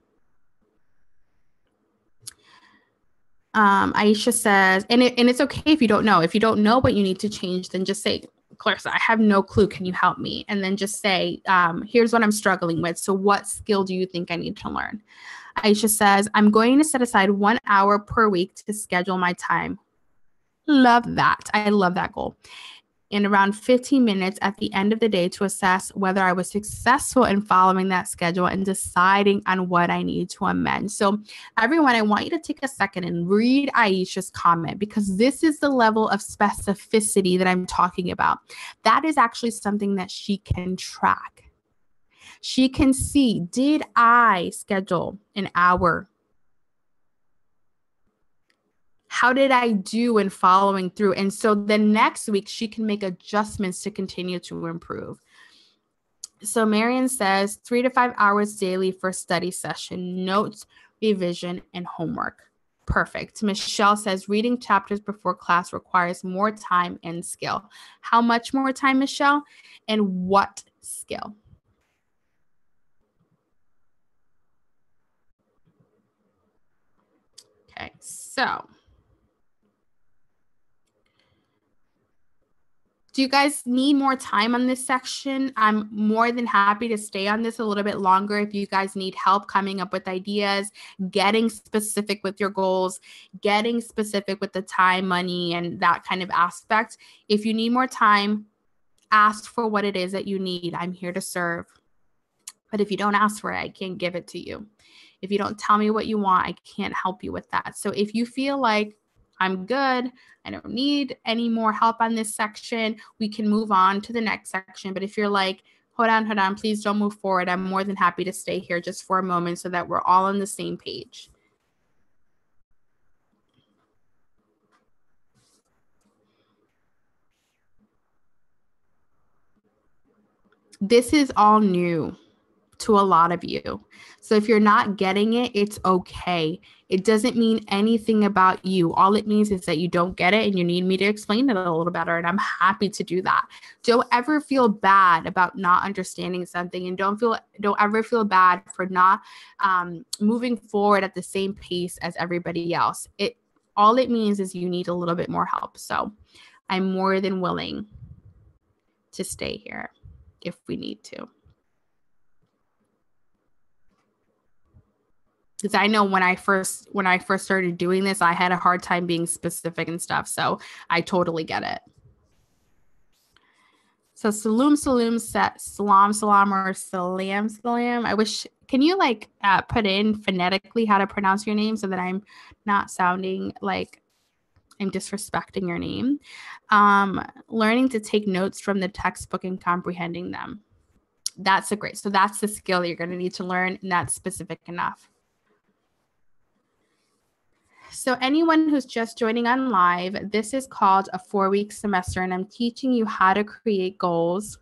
Aisha says, and it's okay if you don't know. If you don't know what you need to change, then just say, Clarissa, I have no clue. Can you help me? And then just say, here's what I'm struggling with. So what skill do you think I need to learn? Aisha says, I'm going to set aside 1 hour per week to schedule my time. Love that. I love that goal. And around 15 minutes at the end of the day to assess whether I was successful in following that schedule and deciding on what I need to amend. So everyone, I want you to take a second and read Aisha's comment, because this is the level of specificity that I'm talking about. That is actually something that she can track. She can see, did I schedule an hour? How did I do in following through? And so the next week, she can make adjustments to continue to improve. So Marion says 3 to 5 hours daily for study session, notes, revision, and homework. Perfect. Michelle says reading chapters before class requires more time and skill. How much more time, Michelle? And what skill? Okay, so do you guys need more time on this section? I'm more than happy to stay on this a little bit longer if you guys need help coming up with ideas, getting specific with your goals, getting specific with the time, money, and that kind of aspect. If you need more time, ask for what it is that you need. I'm here to serve. But if you don't ask for it, I can't give it to you. If you don't tell me what you want, I can't help you with that. So if you feel like I'm good, I don't need any more help on this section, we can move on to the next section. But if you're like, hold on, please don't move forward, I'm more than happy to stay here just for a moment so that we're all on the same page. This is all new to a lot of you. So if you're not getting it, it's okay. It doesn't mean anything about you. All it means is that you don't get it and you need me to explain it a little better. And I'm happy to do that. Don't ever feel bad about not understanding something, and don't ever feel bad for not moving forward at the same pace as everybody else. All it means is you need a little bit more help. So I'm more than willing to stay here if we need to. Because I know when I first started doing this, I had a hard time being specific and stuff. So I totally get it. So salam, or salam. I wish, can you like put in phonetically how to pronounce your name so that I'm not sounding like I'm disrespecting your name? Learning to take notes from the textbook and comprehending them. That's so that's the skill that you're going to need to learn, and that's specific enough. So anyone who's just joining on live, this is called a 4-week semester, and I'm teaching you how to create goals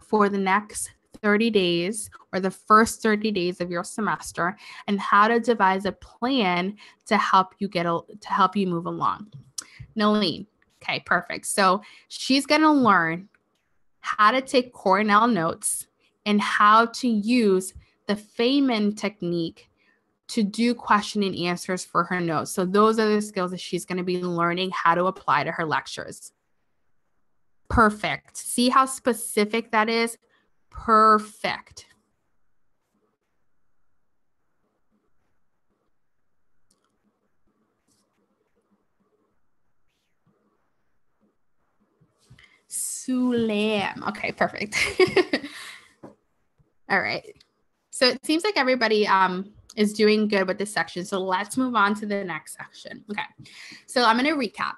for the next 30 days or the first 30 days of your semester, and how to devise a plan to help you move along. Nalene, okay, perfect. So she's going to learn how to take Cornell notes and how to use the Feynman technique to do question and answers for her notes. So those are the skills that she's going to be learning how to apply to her lectures. Perfect. See how specific that is? Perfect. Sulam. Okay, perfect. All right. So it seems like everybody is doing good with this section. So let's move on to the next section. Okay. So I'm going to recap.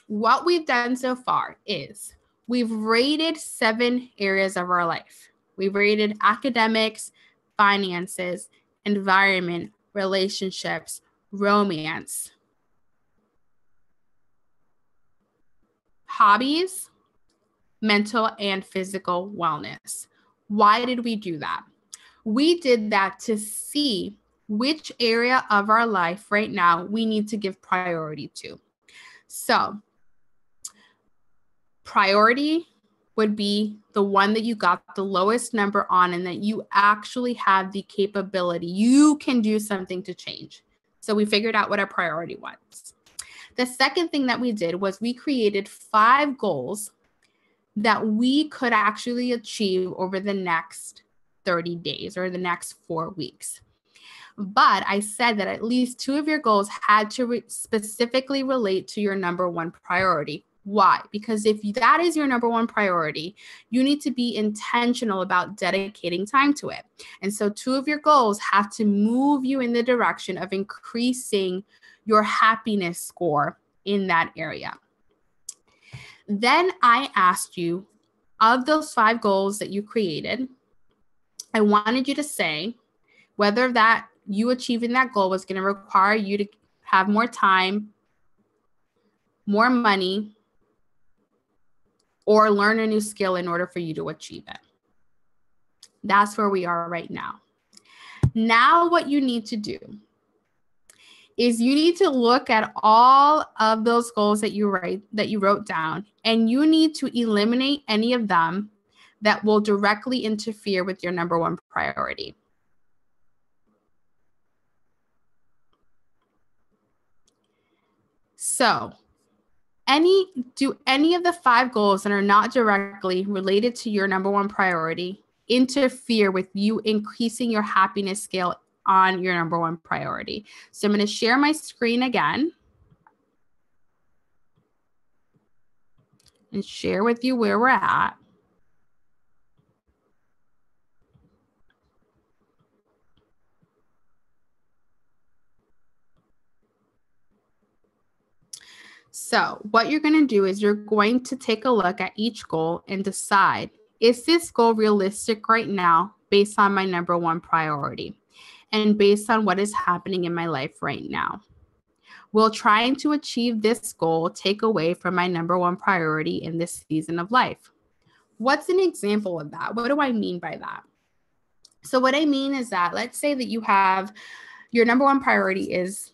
What we've done so far is we've rated 7 areas of our life. We've rated academics, finances, environment, relationships, romance, hobbies, mental and physical wellness. Why did we do that? We did that to see which area of our life right now we need to give priority to. So priority would be the one that you got the lowest number on and that you actually have the capability. You can do something to change. So we figured out what our priority was. The second thing that we did was we created 5 goals that we could actually achieve over the next 30 days or the next 4 weeks. But I said that at least 2 of your goals had to specifically relate to your number 1 priority. Why? Because if that is your number 1 priority, you need to be intentional about dedicating time to it. And so 2 of your goals have to move you in the direction of increasing your happiness score in that area. Then I asked you, of those 5 goals that you created, I wanted you to say whether that you achieving that goal was going to require you to have more time, more money, or learn a new skill in order for you to achieve it. That's where we are right now. Now what you need to do is you need to look at all of those goals that you wrote down, and you need to eliminate any of them that will directly interfere with your number 1 priority. So do any of the 5 goals that are not directly related to your number 1 priority interfere with you increasing your happiness scale on your number 1 priority? So I'm going to share my screen again and share with you where we're at. So what you're going to do is you're going to take a look at each goal and decide, is this goal realistic right now based on my number 1 priority and based on what is happening in my life right now? Will trying to achieve this goal take away from my number 1 priority in this season of life? What's an example of that? What do I mean by that? So what I mean is that let's say that you have your number 1 priority is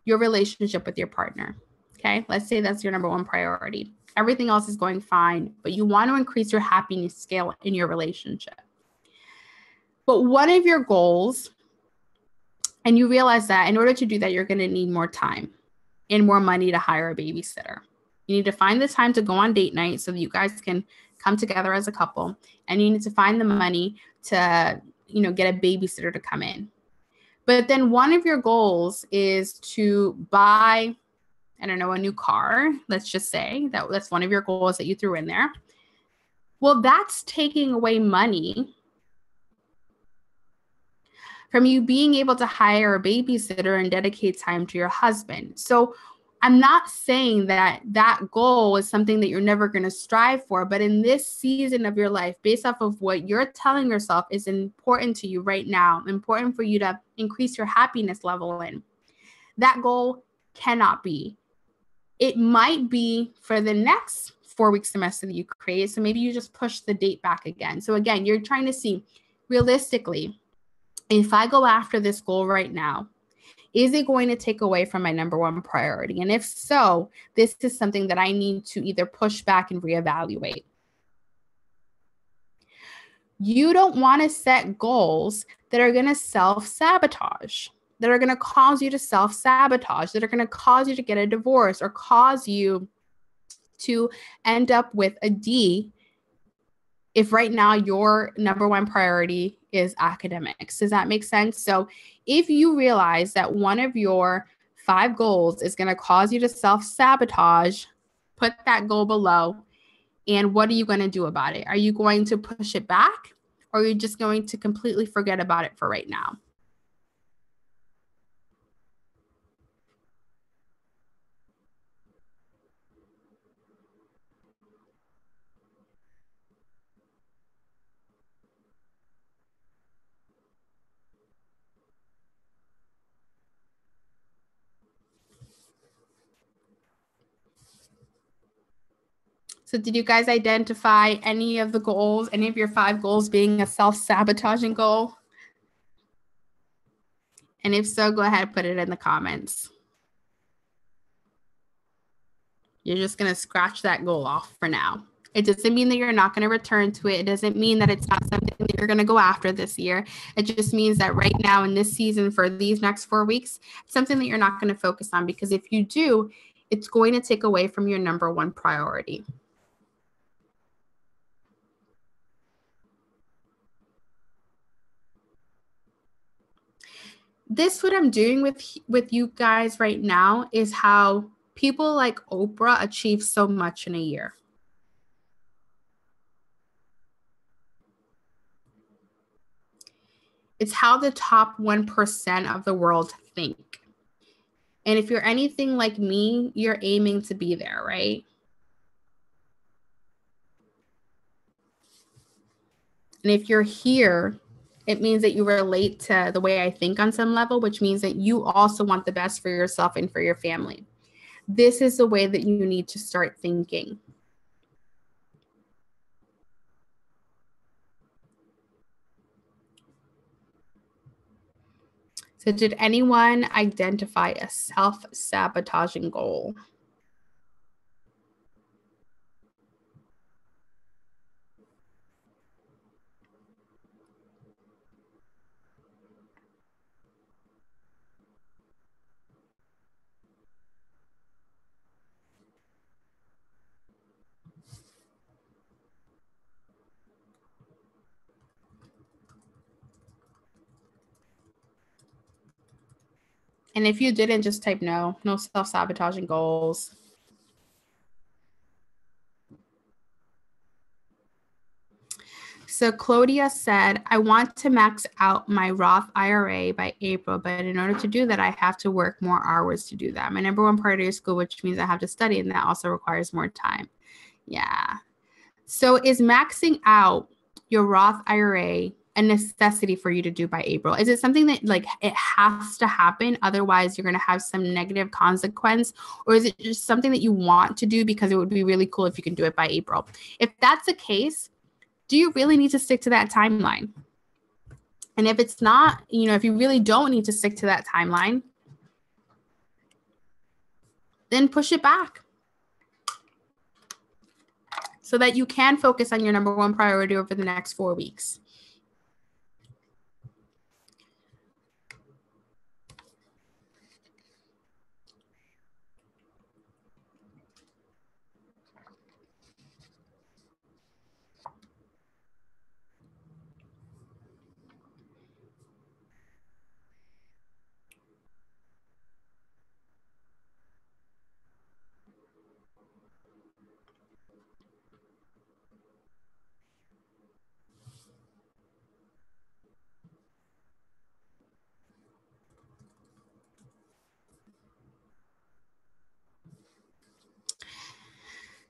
your relationship with your partner. Okay, let's say that's your number 1 priority. Everything else is going fine, but you want to increase your happiness scale in your relationship. But one of your goals, and you realize that in order to do that, you're going to need more time and more money to hire a babysitter. You need to find the time to go on date night so that you guys can come together as a couple, and you need to find the money to, get a babysitter to come in. But then one of your goals is to buy, a new car. Let's just say that's one of your goals that you threw in there. Well, that's taking away money from you being able to hire a babysitter and dedicate time to your husband. So I'm not saying that goal is something that you're never going to strive for, but in this season of your life, based off of what you're telling yourself is important to you right now, important for you to increase your happiness level in, that goal cannot be. It might be for the next 4-week semester that you create. So maybe you just push the date back again. So again, you're trying to see realistically, if I go after this goal right now, is it going to take away from my number one priority? And if so, this is something that I need to either push back and reevaluate. You don't want to set goals that are going to self-sabotage, that are going to cause you to self-sabotage, that are going to cause you to get a divorce or cause you to end up with a D if right now your number one priority is academics. Does that make sense? So if you realize that one of your 5 goals is going to cause you to self-sabotage, put that goal below. And what are you going to do about it? Are you going to push it back, or are you just going to completely forget about it for right now? So did you guys identify any of the goals, any of your 5 goals being a self-sabotaging goal? And if so, go ahead and put it in the comments. You're just going to scratch that goal off for now. It doesn't mean that you're not going to return to it. It doesn't mean that it's not something that you're going to go after this year. It just means that right now in this season for these next 4 weeks, it's something that you're not going to focus on, because if you do, it's going to take away from your number one priority. This, what I'm doing with you guys right now, is how people like Oprah achieve so much in a year. It's how the top 1% of the world think. And if you're anything like me, you're aiming to be there, right? And if you're here, it means that you relate to the way I think on some level, which means that you also want the best for yourself and for your family. This is the way that you need to start thinking. So did anyone identify a self-sabotaging goal? And if you didn't, just type no self-sabotaging goals. So Claudia said, I want to max out my Roth IRA by April, but in order to do that, I have to work more hours to do that. My number one priority is school, which means I have to study, and that also requires more time. Yeah. So is maxing out your Roth IRA a necessity for you to do by April? Is it something that like it has to happen, otherwise you're going to have some negative consequence? Or is it just something that you want to do because it would be really cool if you can do it by April? If that's the case, do you really need to stick to that timeline? And if it's not, if you really don't need to stick to that timeline, then push it back so that you can focus on your number one priority over the next 4 weeks.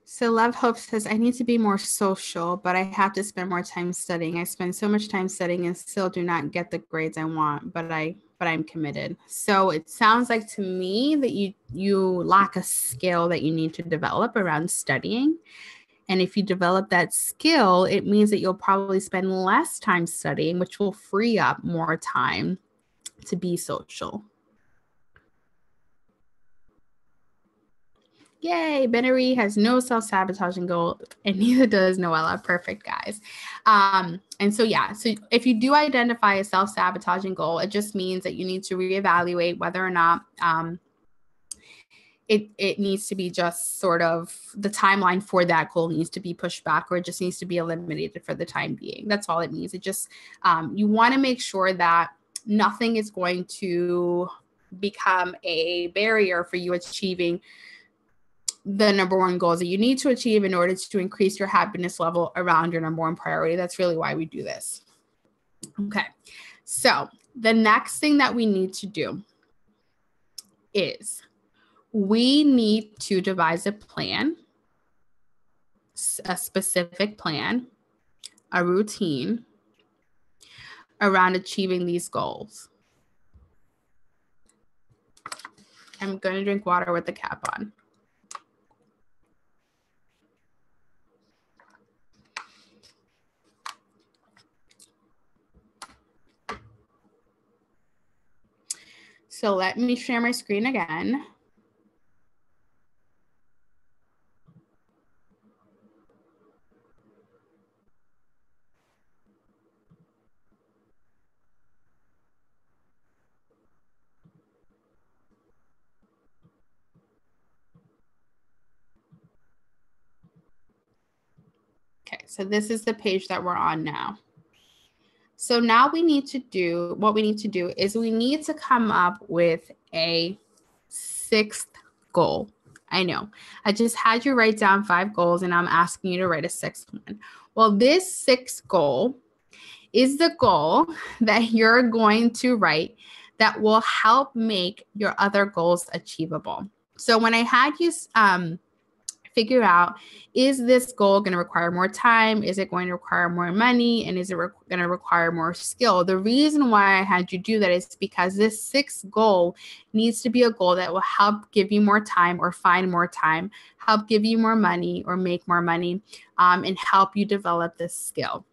So Love Hope says, I need to be more social, but I have to spend more time studying. I spend so much time studying and still do not get the grades I want, but but I'm committed. So it sounds like to me that you lack a skill that you need to develop around studying. And if you develop that skill, it means that you'll probably spend less time studying, which will free up more time to be social. Yay, Benary has no self-sabotaging goal, and neither does Noella. Perfect, guys. And so, yeah, so if you do identify a self-sabotaging goal, it just means that you need to reevaluate whether or not it needs to be just sort of the timeline for that goal needs to be pushed back, or it just needs to be eliminated for the time being. That's all it means. It just, you want to make sure that nothing is going to become a barrier for you achieving the number one goals that you need to achieve in order to increase your happiness level around your number one priority. That's really why we do this. Okay. So the next thing that we need to do is we need to devise a plan, a specific plan, a routine around achieving these goals. I'm going to drink water with the cap on. So let me share my screen again. Okay, so this is the page that we're on now. So now what we need to do is we need to come up with a sixth goal. I know, I just had you write down 5 goals and I'm asking you to write a sixth one. Well, this sixth goal is the goal that you're going to write that will help make your other goals achievable. So when I had you figure out, is this goal going to require more time? Is it going to require more money? And is it going to require more skill? The reason why I had you do that is because this sixth goal needs to be a goal that will help give you more time or find more time, help give you more money or make more money, and help you develop this skill.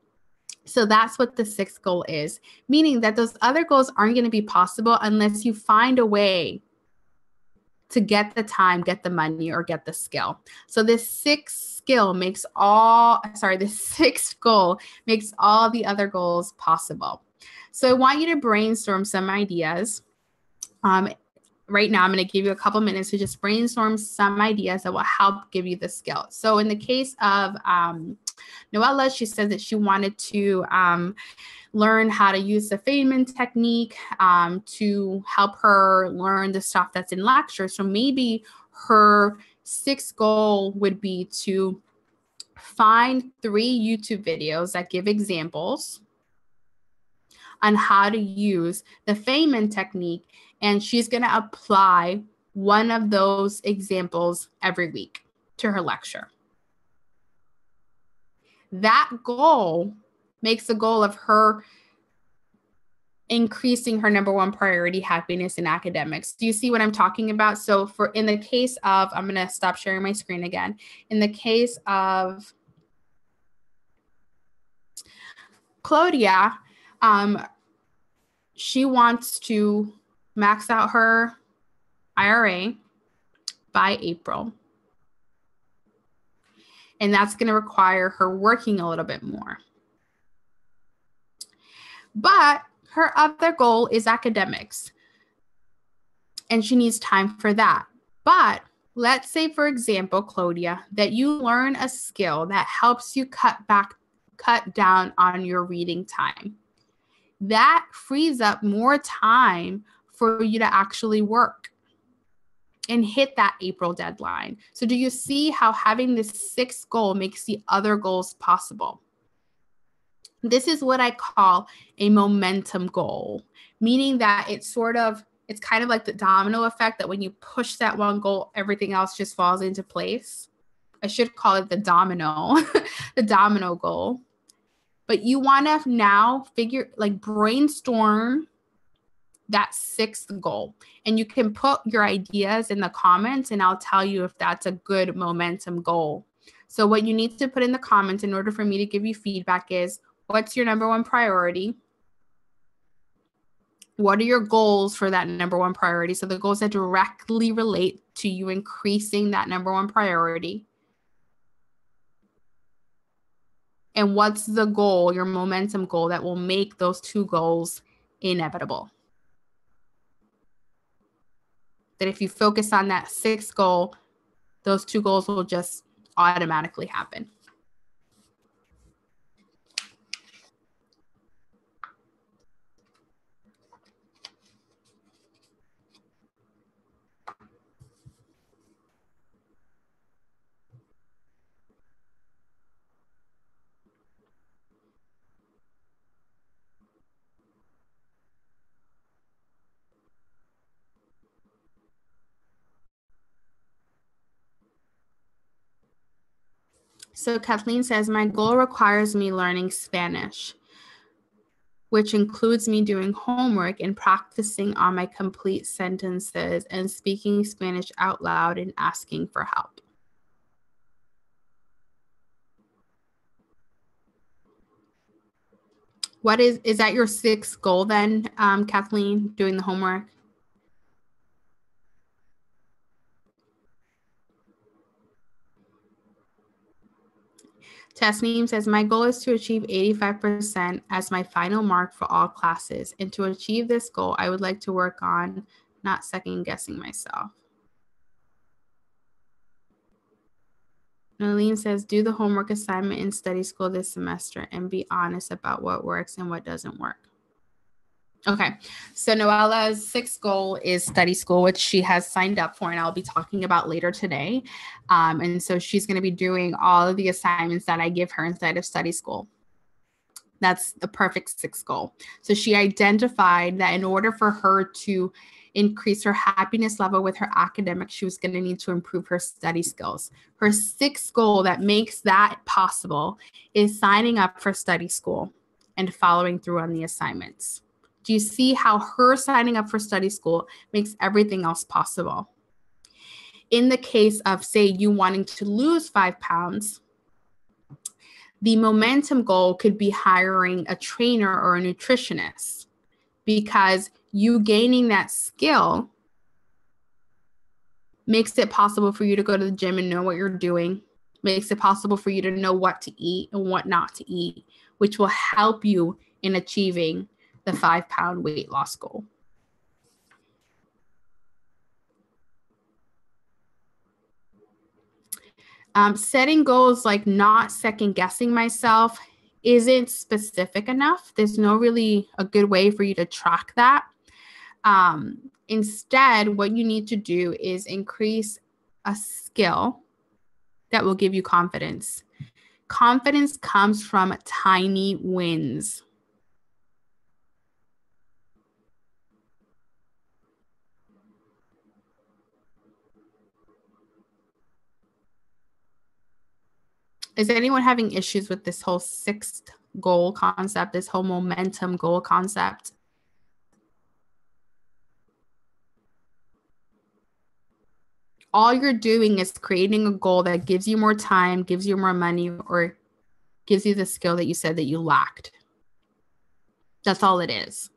So that's what the sixth goal is, meaning that those other goals aren't going to be possible unless you find a way to get the time, get the money, or get the skill. So this sixth goal makes all the other goals possible. So I want you to brainstorm some ideas. Right now, I'm going to give you a couple minutes to just brainstorm some ideas that will help give you the skill. So in the case of Noella, she said that she wanted to learn how to use the Feynman technique to help her learn the stuff that's in lecture. So maybe her sixth goal would be to find 3 YouTube videos that give examples on how to use the Feynman technique, and she's going to apply one of those examples every week to her lecture. That goal makes the goal of her increasing her number one priority, happiness in academics. Do you see what I'm talking about? So in the case of, I'm going to stop sharing my screen again. In the case of Claudia, she wants to max out her IRA by April. And that's going to require her working a little bit more. But her other goal is academics, and she needs time for that. But let's say, for example, Claudia, that you learn a skill that helps you cut down on your reading time. That frees up more time for you to actually work and hit that April deadline. So do you see how having this sixth goal makes the other goals possible? This is what I call a momentum goal, meaning that it's kind of like the domino effect, that when you push that one goal, everything else just falls into place. I should call it the domino, the domino goal. But you want to now brainstorm that sixth goal. And you can put your ideas in the comments and I'll tell you if that's a good momentum goal. So what you need to put in the comments in order for me to give you feedback is, what's your number one priority? What are your goals for that number one priority? So the goals that directly relate to you increasing that number one priority. And what's the goal, your momentum goal, that will make those two goals inevitable? That if you focus on that sixth goal, those two goals will just automatically happen. So Kathleen says, my goal requires me learning Spanish, which includes me doing homework and practicing on my complete sentences and speaking Spanish out loud and asking for help. What is that your sixth goal then, Kathleen, doing the homework? Tasneem says, my goal is to achieve 85% as my final mark for all classes. And to achieve this goal, I would like to work on not second guessing myself. Nalene says, do the homework assignment in study school this semester and be honest about what works and what doesn't work. Okay, so Noella's sixth goal is study school, which she has signed up for, and I'll be talking about later today. And so she's going to be doing all of the assignments that I give her inside of study school. That's the perfect sixth goal. So she identified that in order for her to increase her happiness level with her academics, she was going to need to improve her study skills. Her sixth goal that makes that possible is signing up for study school and following through on the assignments. Do you see how her signing up for study school makes everything else possible? In the case of, say, you wanting to lose 5 pounds, the momentum goal could be hiring a trainer or a nutritionist, because you gaining that skill makes it possible for you to go to the gym and know what you're doing, makes it possible for you to know what to eat and what not to eat, which will help you in achieving the 5-pound weight loss goal. Setting goals like not second guessing myself isn't specific enough. There's no really a good way for you to track that. Instead, what you need to do is increase a skill that will give you confidence. Confidence comes from tiny wins. Is anyone having issues with this whole sixth goal concept, this whole momentum goal concept? All you're doing is creating a goal that gives you more time, gives you more money, or gives you the skill that you said that you lacked. That's all it is.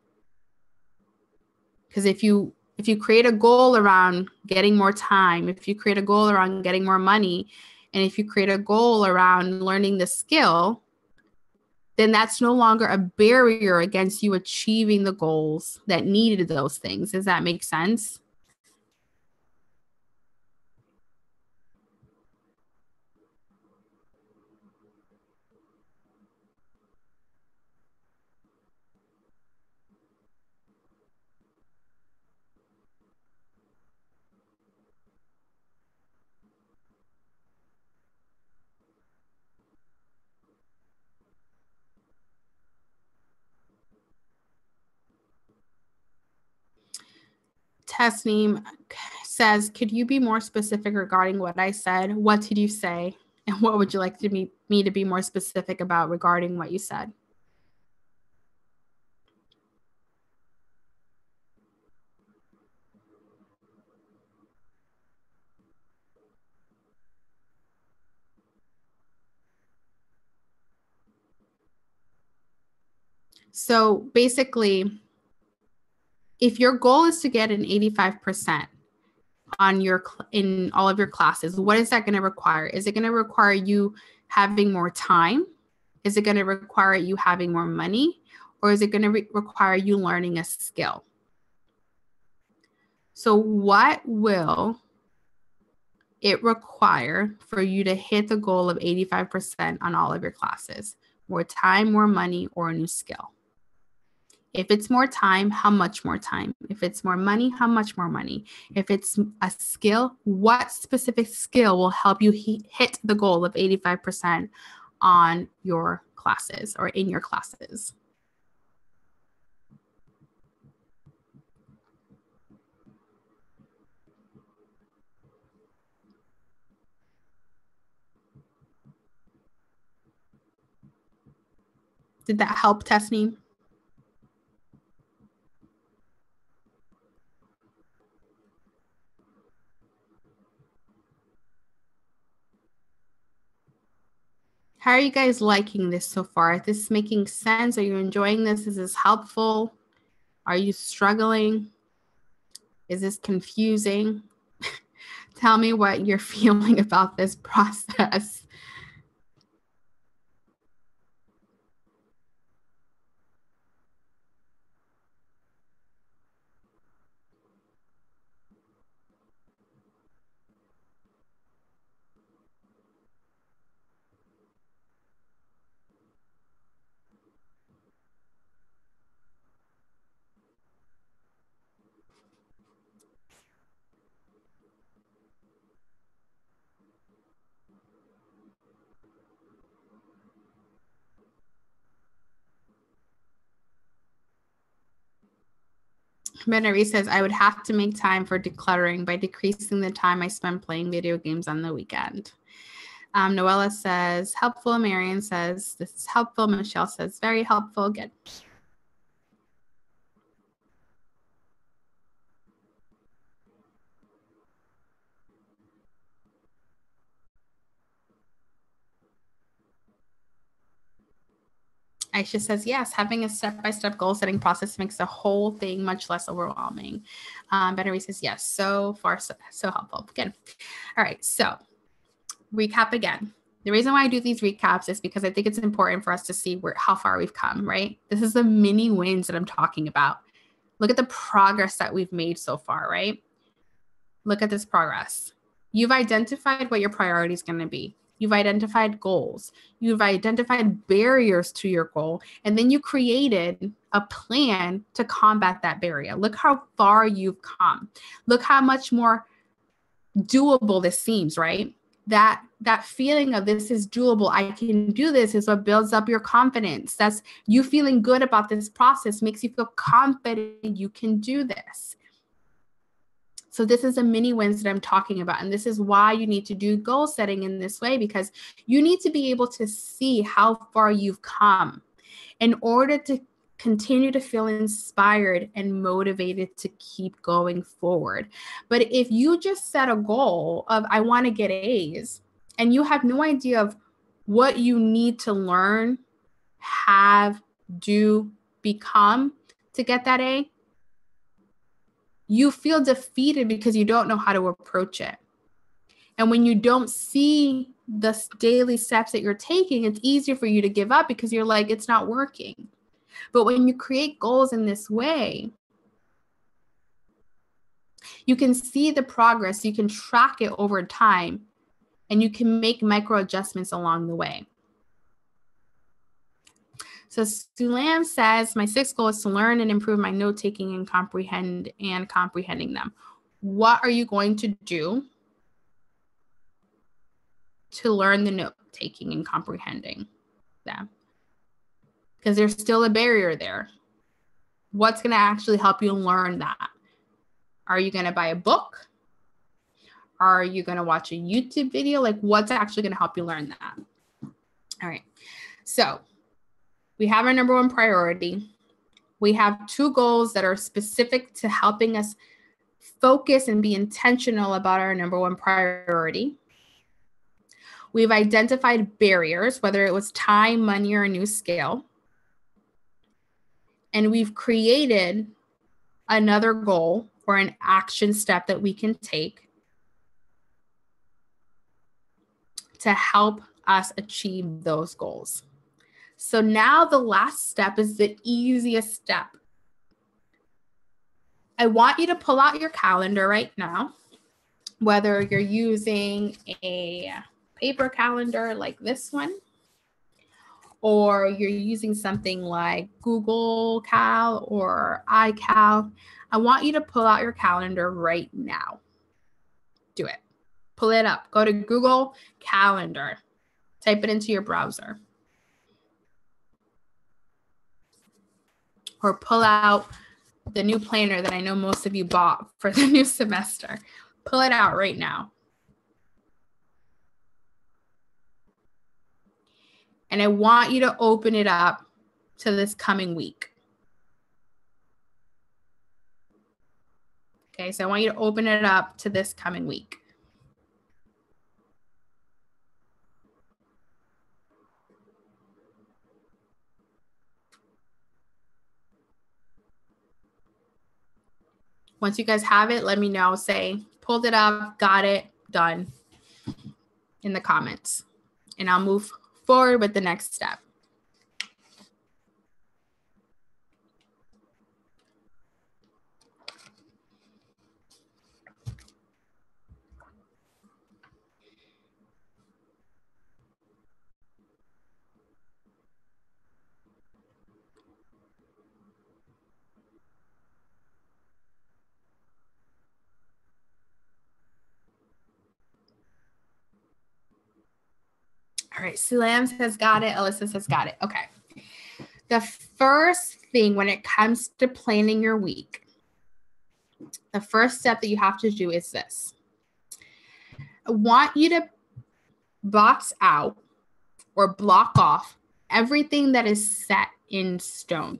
Because if you create a goal around getting more time, if you create a goal around getting more money, and if you create a goal around learning the skill, then that's no longer a barrier against you achieving the goals that needed those things. Does that make sense? Tasneem says, could you be more specific regarding what I said? What did you say? And what would you like me to be more specific about regarding what you said? So basically, if your goal is to get an 85% in all of your classes, what is that going to require? Is it going to require you having more time? Is it going to require you having more money? Or is it going to require you learning a skill? So what will it require for you to hit the goal of 85% on all of your classes? More time, more money, or a new skill? If it's more time, how much more time? If it's more money, how much more money? If it's a skill, what specific skill will help you hit the goal of 85% on your classes or in your classes? Did that help, Tasneem? How are you guys liking this so far? Is this making sense? Are you enjoying this? Is this helpful? Are you struggling? Is this confusing? Tell me what you're feeling about this process. Benary says, I would have to make time for decluttering by decreasing the time I spend playing video games on the weekend. Noella says, helpful. Marion says, this is helpful. Michelle says, very helpful. Good. Aisha says, yes, having a step-by-step goal setting process makes the whole thing much less overwhelming. Benary says, yes, so far, so helpful. Good. All right, so recap again. The reason why I do these recaps is because I think it's important for us to see how far we've come, right? This is the mini wins that I'm talking about. Look at the progress that we've made so far, right? Look at this progress. You've identified what your priority is going to be. You've identified goals. You've identified barriers to your goal. And then you created a plan to combat that barrier. Look how far you've come. Look how much more doable this seems, right? That feeling of this is doable, I can do this, is what builds up your confidence. That's you feeling good about this process, makes you feel confident you can do this. So this is a mini wins that I'm talking about. And this is why you need to do goal setting in this way, because you need to be able to see how far you've come in order to continue to feel inspired and motivated to keep going forward. But if you just set a goal of, I want to get A's, and you have no idea of what you need to learn, have, do, become to get that A, you feel defeated because you don't know how to approach it. And when you don't see the daily steps that you're taking, it's easier for you to give up because you're like, it's not working. But when you create goals in this way, you can see the progress, you can track it over time, and you can make micro adjustments along the way. So Sulan says, my sixth goal is to learn and improve my note-taking and comprehending them. What are you going to do to learn the note-taking and comprehending them? Because there's still a barrier there. What's going to actually help you learn that? Are you going to buy a book? Are you going to watch a YouTube video? Like, what's actually going to help you learn that? All right. So we have our number one priority. We have two goals that are specific to helping us focus and be intentional about our number one priority. We've identified barriers, whether it was time, money, or a new skill. and we've created another goal or an action step that we can take to help us achieve those goals. So now the last step is the easiest step. I want you to pull out your calendar right now, whether you're using a paper calendar like this one, or you're using something like Google Cal or iCal. I want you to pull out your calendar right now. Do it. Pull it up. Go to Google Calendar. Type it into your browser. Or pull out the new planner that I know most of you bought for the new semester. Pull it out right now. And I want you to open it up to this coming week. Okay, so I want you to open it up to this coming week. Once you guys have it, let me know. Say, pulled it up, got it, done in the comments. And I'll move forward with the next step. All right, Sulam says got it. Alyssa says got it. Okay. The first thing when it comes to planning your week, the first step that you have to do is this. I want you to box out or block off everything that is set in stone.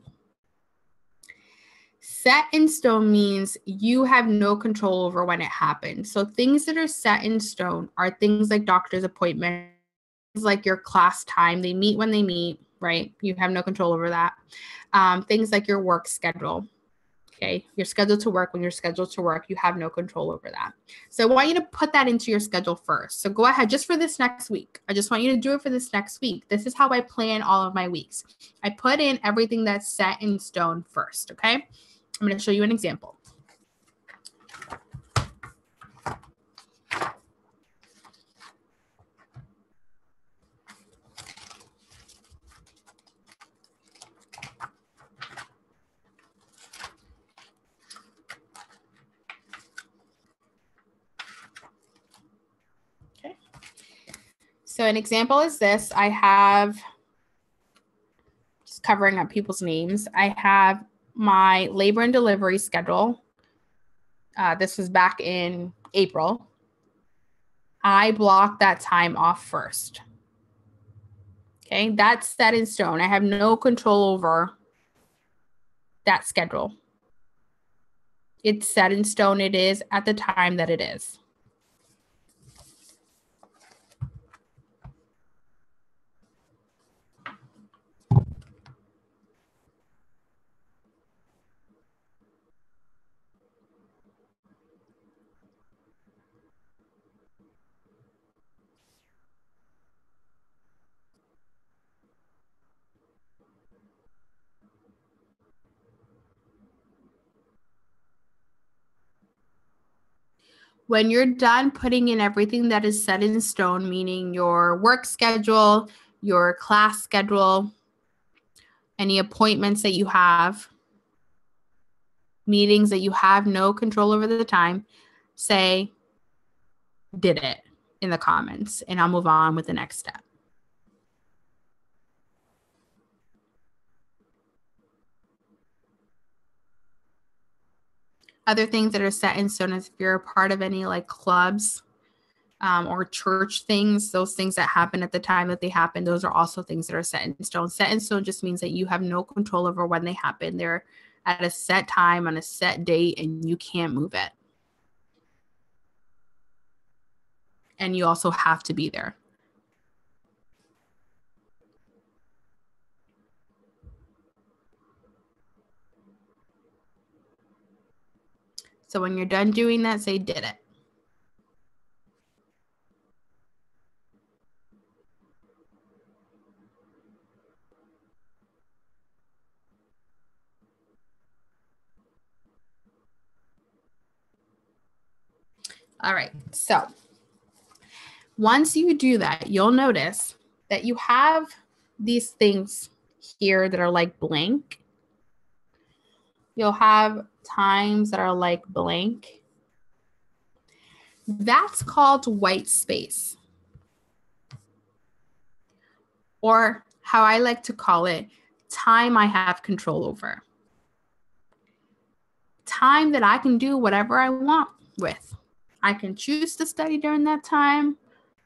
Set in stone means you have no control over when it happens. So things that are set in stone are things like doctor's appointments, like your class time. They meet when they meet, right? You have no control over that. Things like your work schedule. Okay, you're scheduled to work when you're scheduled to work. You have no control over that. So I want you to put that into your schedule first. So go ahead, just for this next week. I just want you to do it for this next week. This is how I plan all of my weeks. I put in everything that's set in stone first, okay? I'm going to show you an example. So an example is this. I have, just covering up people's names, I have my labor and delivery schedule. This was back in April. I blocked that time off first. Okay, that's set in stone. I have no control over that schedule. It's set in stone. It is at the time that it is. When you're done putting in everything that is set in stone, meaning your work schedule, your class schedule, any appointments that you have, meetings that you have no control over the time, say, did it in the comments, and I'll move on with the next step. Other things that are set in stone is if you're a part of any like clubs or church things, those things that happen at the time that they happen, those are also things that are set in stone. Set in stone just means that you have no control over when they happen. They're at a set time on a set date and you can't move it. And you also have to be there. So when you're done doing that, say did it. All right, so once you do that, you'll notice that you have these things here that are like blank. You'll have times that are like blank. That's called white space. Or how I like to call it, time I have control over. Time that I can do whatever I want with. I can choose to study during that time.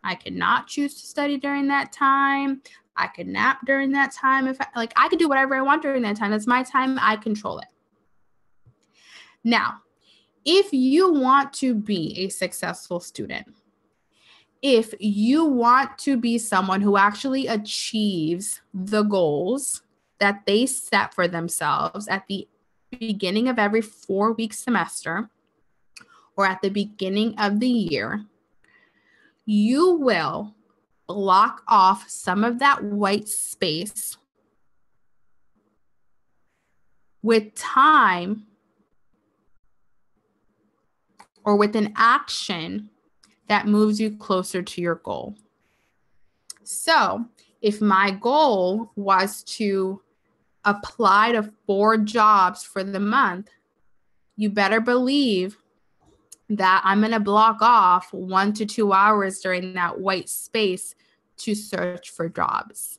I cannot choose to study during that time. I could nap during that time. I could do whatever I want during that time. That's my time. I control it. Now, if you want to be a successful student, if you want to be someone who actually achieves the goals that they set for themselves at the beginning of every 4-week semester or at the beginning of the year, you will block off some of that white space with time or with an action that moves you closer to your goal. So if my goal was to apply to 4 jobs for the month, you better believe that I'm going to block off 1 to 2 hours during that white space to search for jobs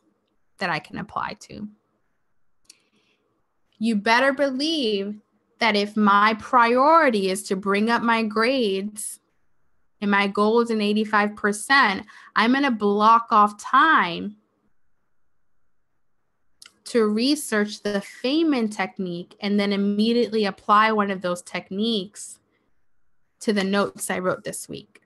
that I can apply to. You better believe that if my priority is to bring up my grades and my goal is an 85%, I'm going to block off time to research the Feynman technique and then immediately apply one of those techniques to the notes I wrote this week.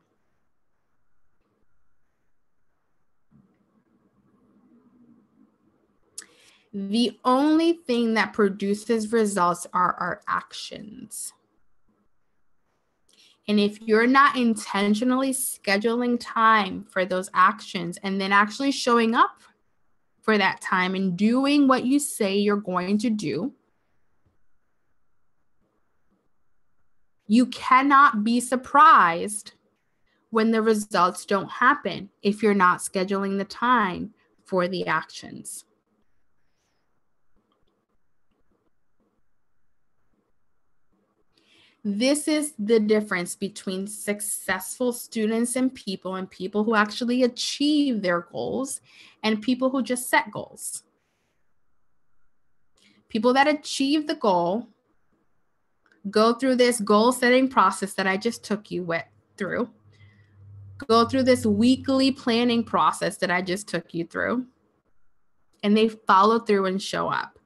The only thing that produces results are our actions. And if you're not intentionally scheduling time for those actions and then actually showing up for that time and doing what you say you're going to do, you cannot be surprised when the results don't happen if you're not scheduling the time for the actions. This is the difference between successful students and people who actually achieve their goals and people who just set goals. People that achieve the goal go through this goal setting process that I just took you through. Go through this weekly planning process that I just took you through. And they follow through and show up.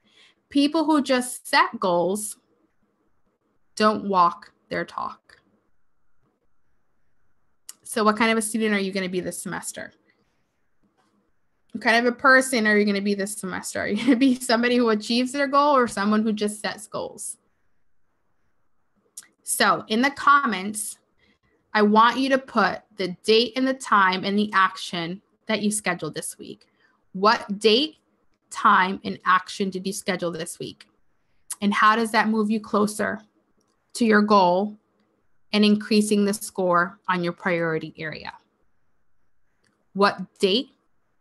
People who just set goals don't walk their talk. So what kind of a student are you going to be this semester? What kind of a person are you going to be this semester? Are you going to be somebody who achieves their goal or someone who just sets goals? So in the comments, I want you to put the date and the time and the action that you scheduled this week. What date, time, and action did you schedule this week? And how does that move you closer to your goal and increasing the score on your priority area? What date,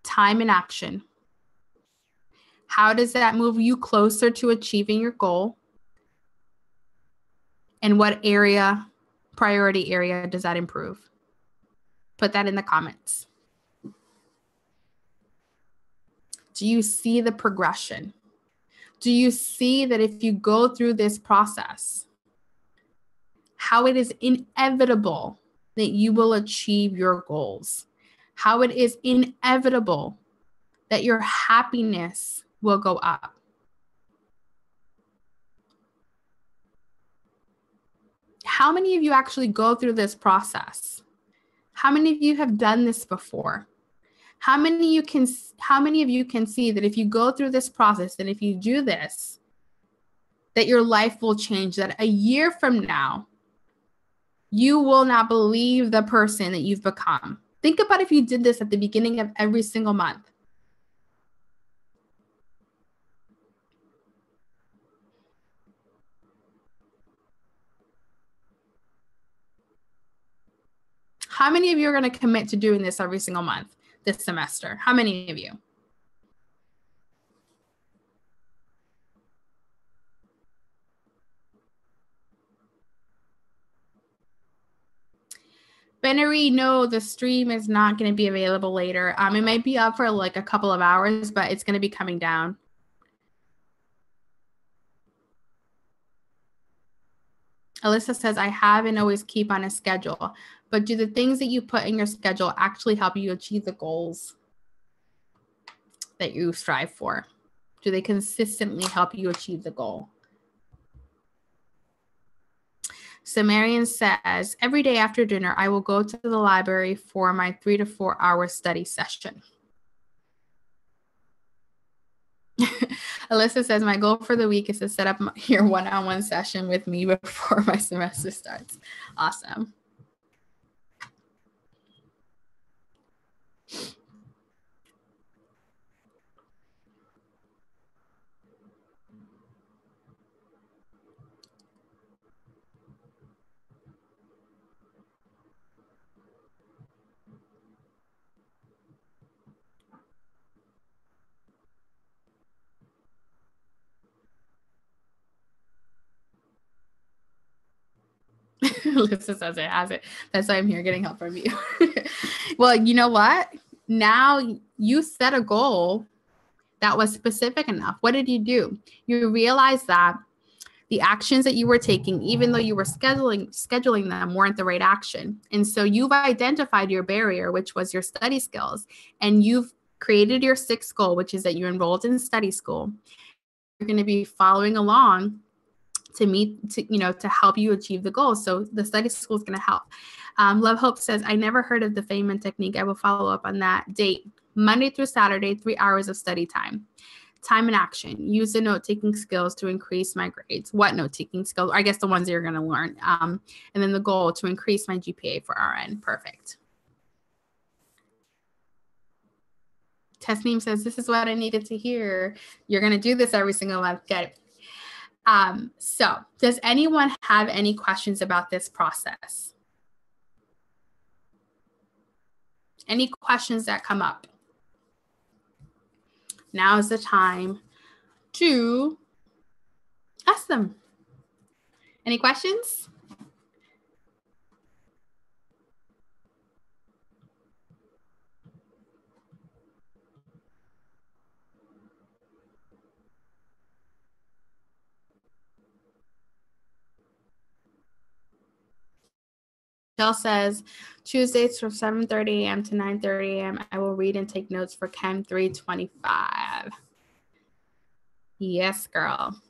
time, and action? How does that move you closer to achieving your goal? And what area, priority area, does that improve? Put that in the comments. Do you see the progression? Do you see that if you go through this process, how it is inevitable that you will achieve your goals? How it is inevitable that your happiness will go up? How many of you actually go through this process? How many of you have done this before? How many of you can see that if you go through this process and if you do this, that your life will change, that a year from now, You will not believe the person that you've become. Think about if you did this at the beginning of every single month. How many of you are going to commit to doing this every single month this semester? How many of you? Benary, no, the stream is not going to be available later. It might be up for like a couple of hours, but it's going to be coming down. Alyssa says, I have and always keep on a schedule, but do the things that you put in your schedule actually help you achieve the goals that you strive for? Do they consistently help you achieve the goal? So Marion says, every day after dinner, I will go to the library for my 3 to 4 hour study session. Alyssa says, my goal for the week is to set up your one-on-one session with me before my semester starts. Awesome. Alyssa says it has it. That's why I'm here getting help from you. Well, you know what? Now you set a goal that was specific enough. What did you do? You realized that the actions that you were taking, even though you were scheduling them, weren't the right action. And so you've identified your barrier, which was your study skills, and you've created your sixth goal, which is that you're enrolled in study school. You're going to be following along to help you achieve the goal. So the study school is going to help. Love Hope says, I never heard of the Feynman technique. I will follow up on that. Date, Monday through Saturday, 3 hours of study time. Time and action. Use the note-taking skills to increase my grades. What note-taking skills? I guess the ones that you're going to learn. And then the goal to increase my GPA for RN. Perfect. Tasneem says, this is what I needed to hear. You're going to do this every single month. Get it. So does anyone have any questions about this process? Any questions that come up? Now is the time to ask them. Any questions? Jill says, Tuesdays from 7:30 a.m. to 9:30 a.m. I will read and take notes for Chem 325. Yes, girl.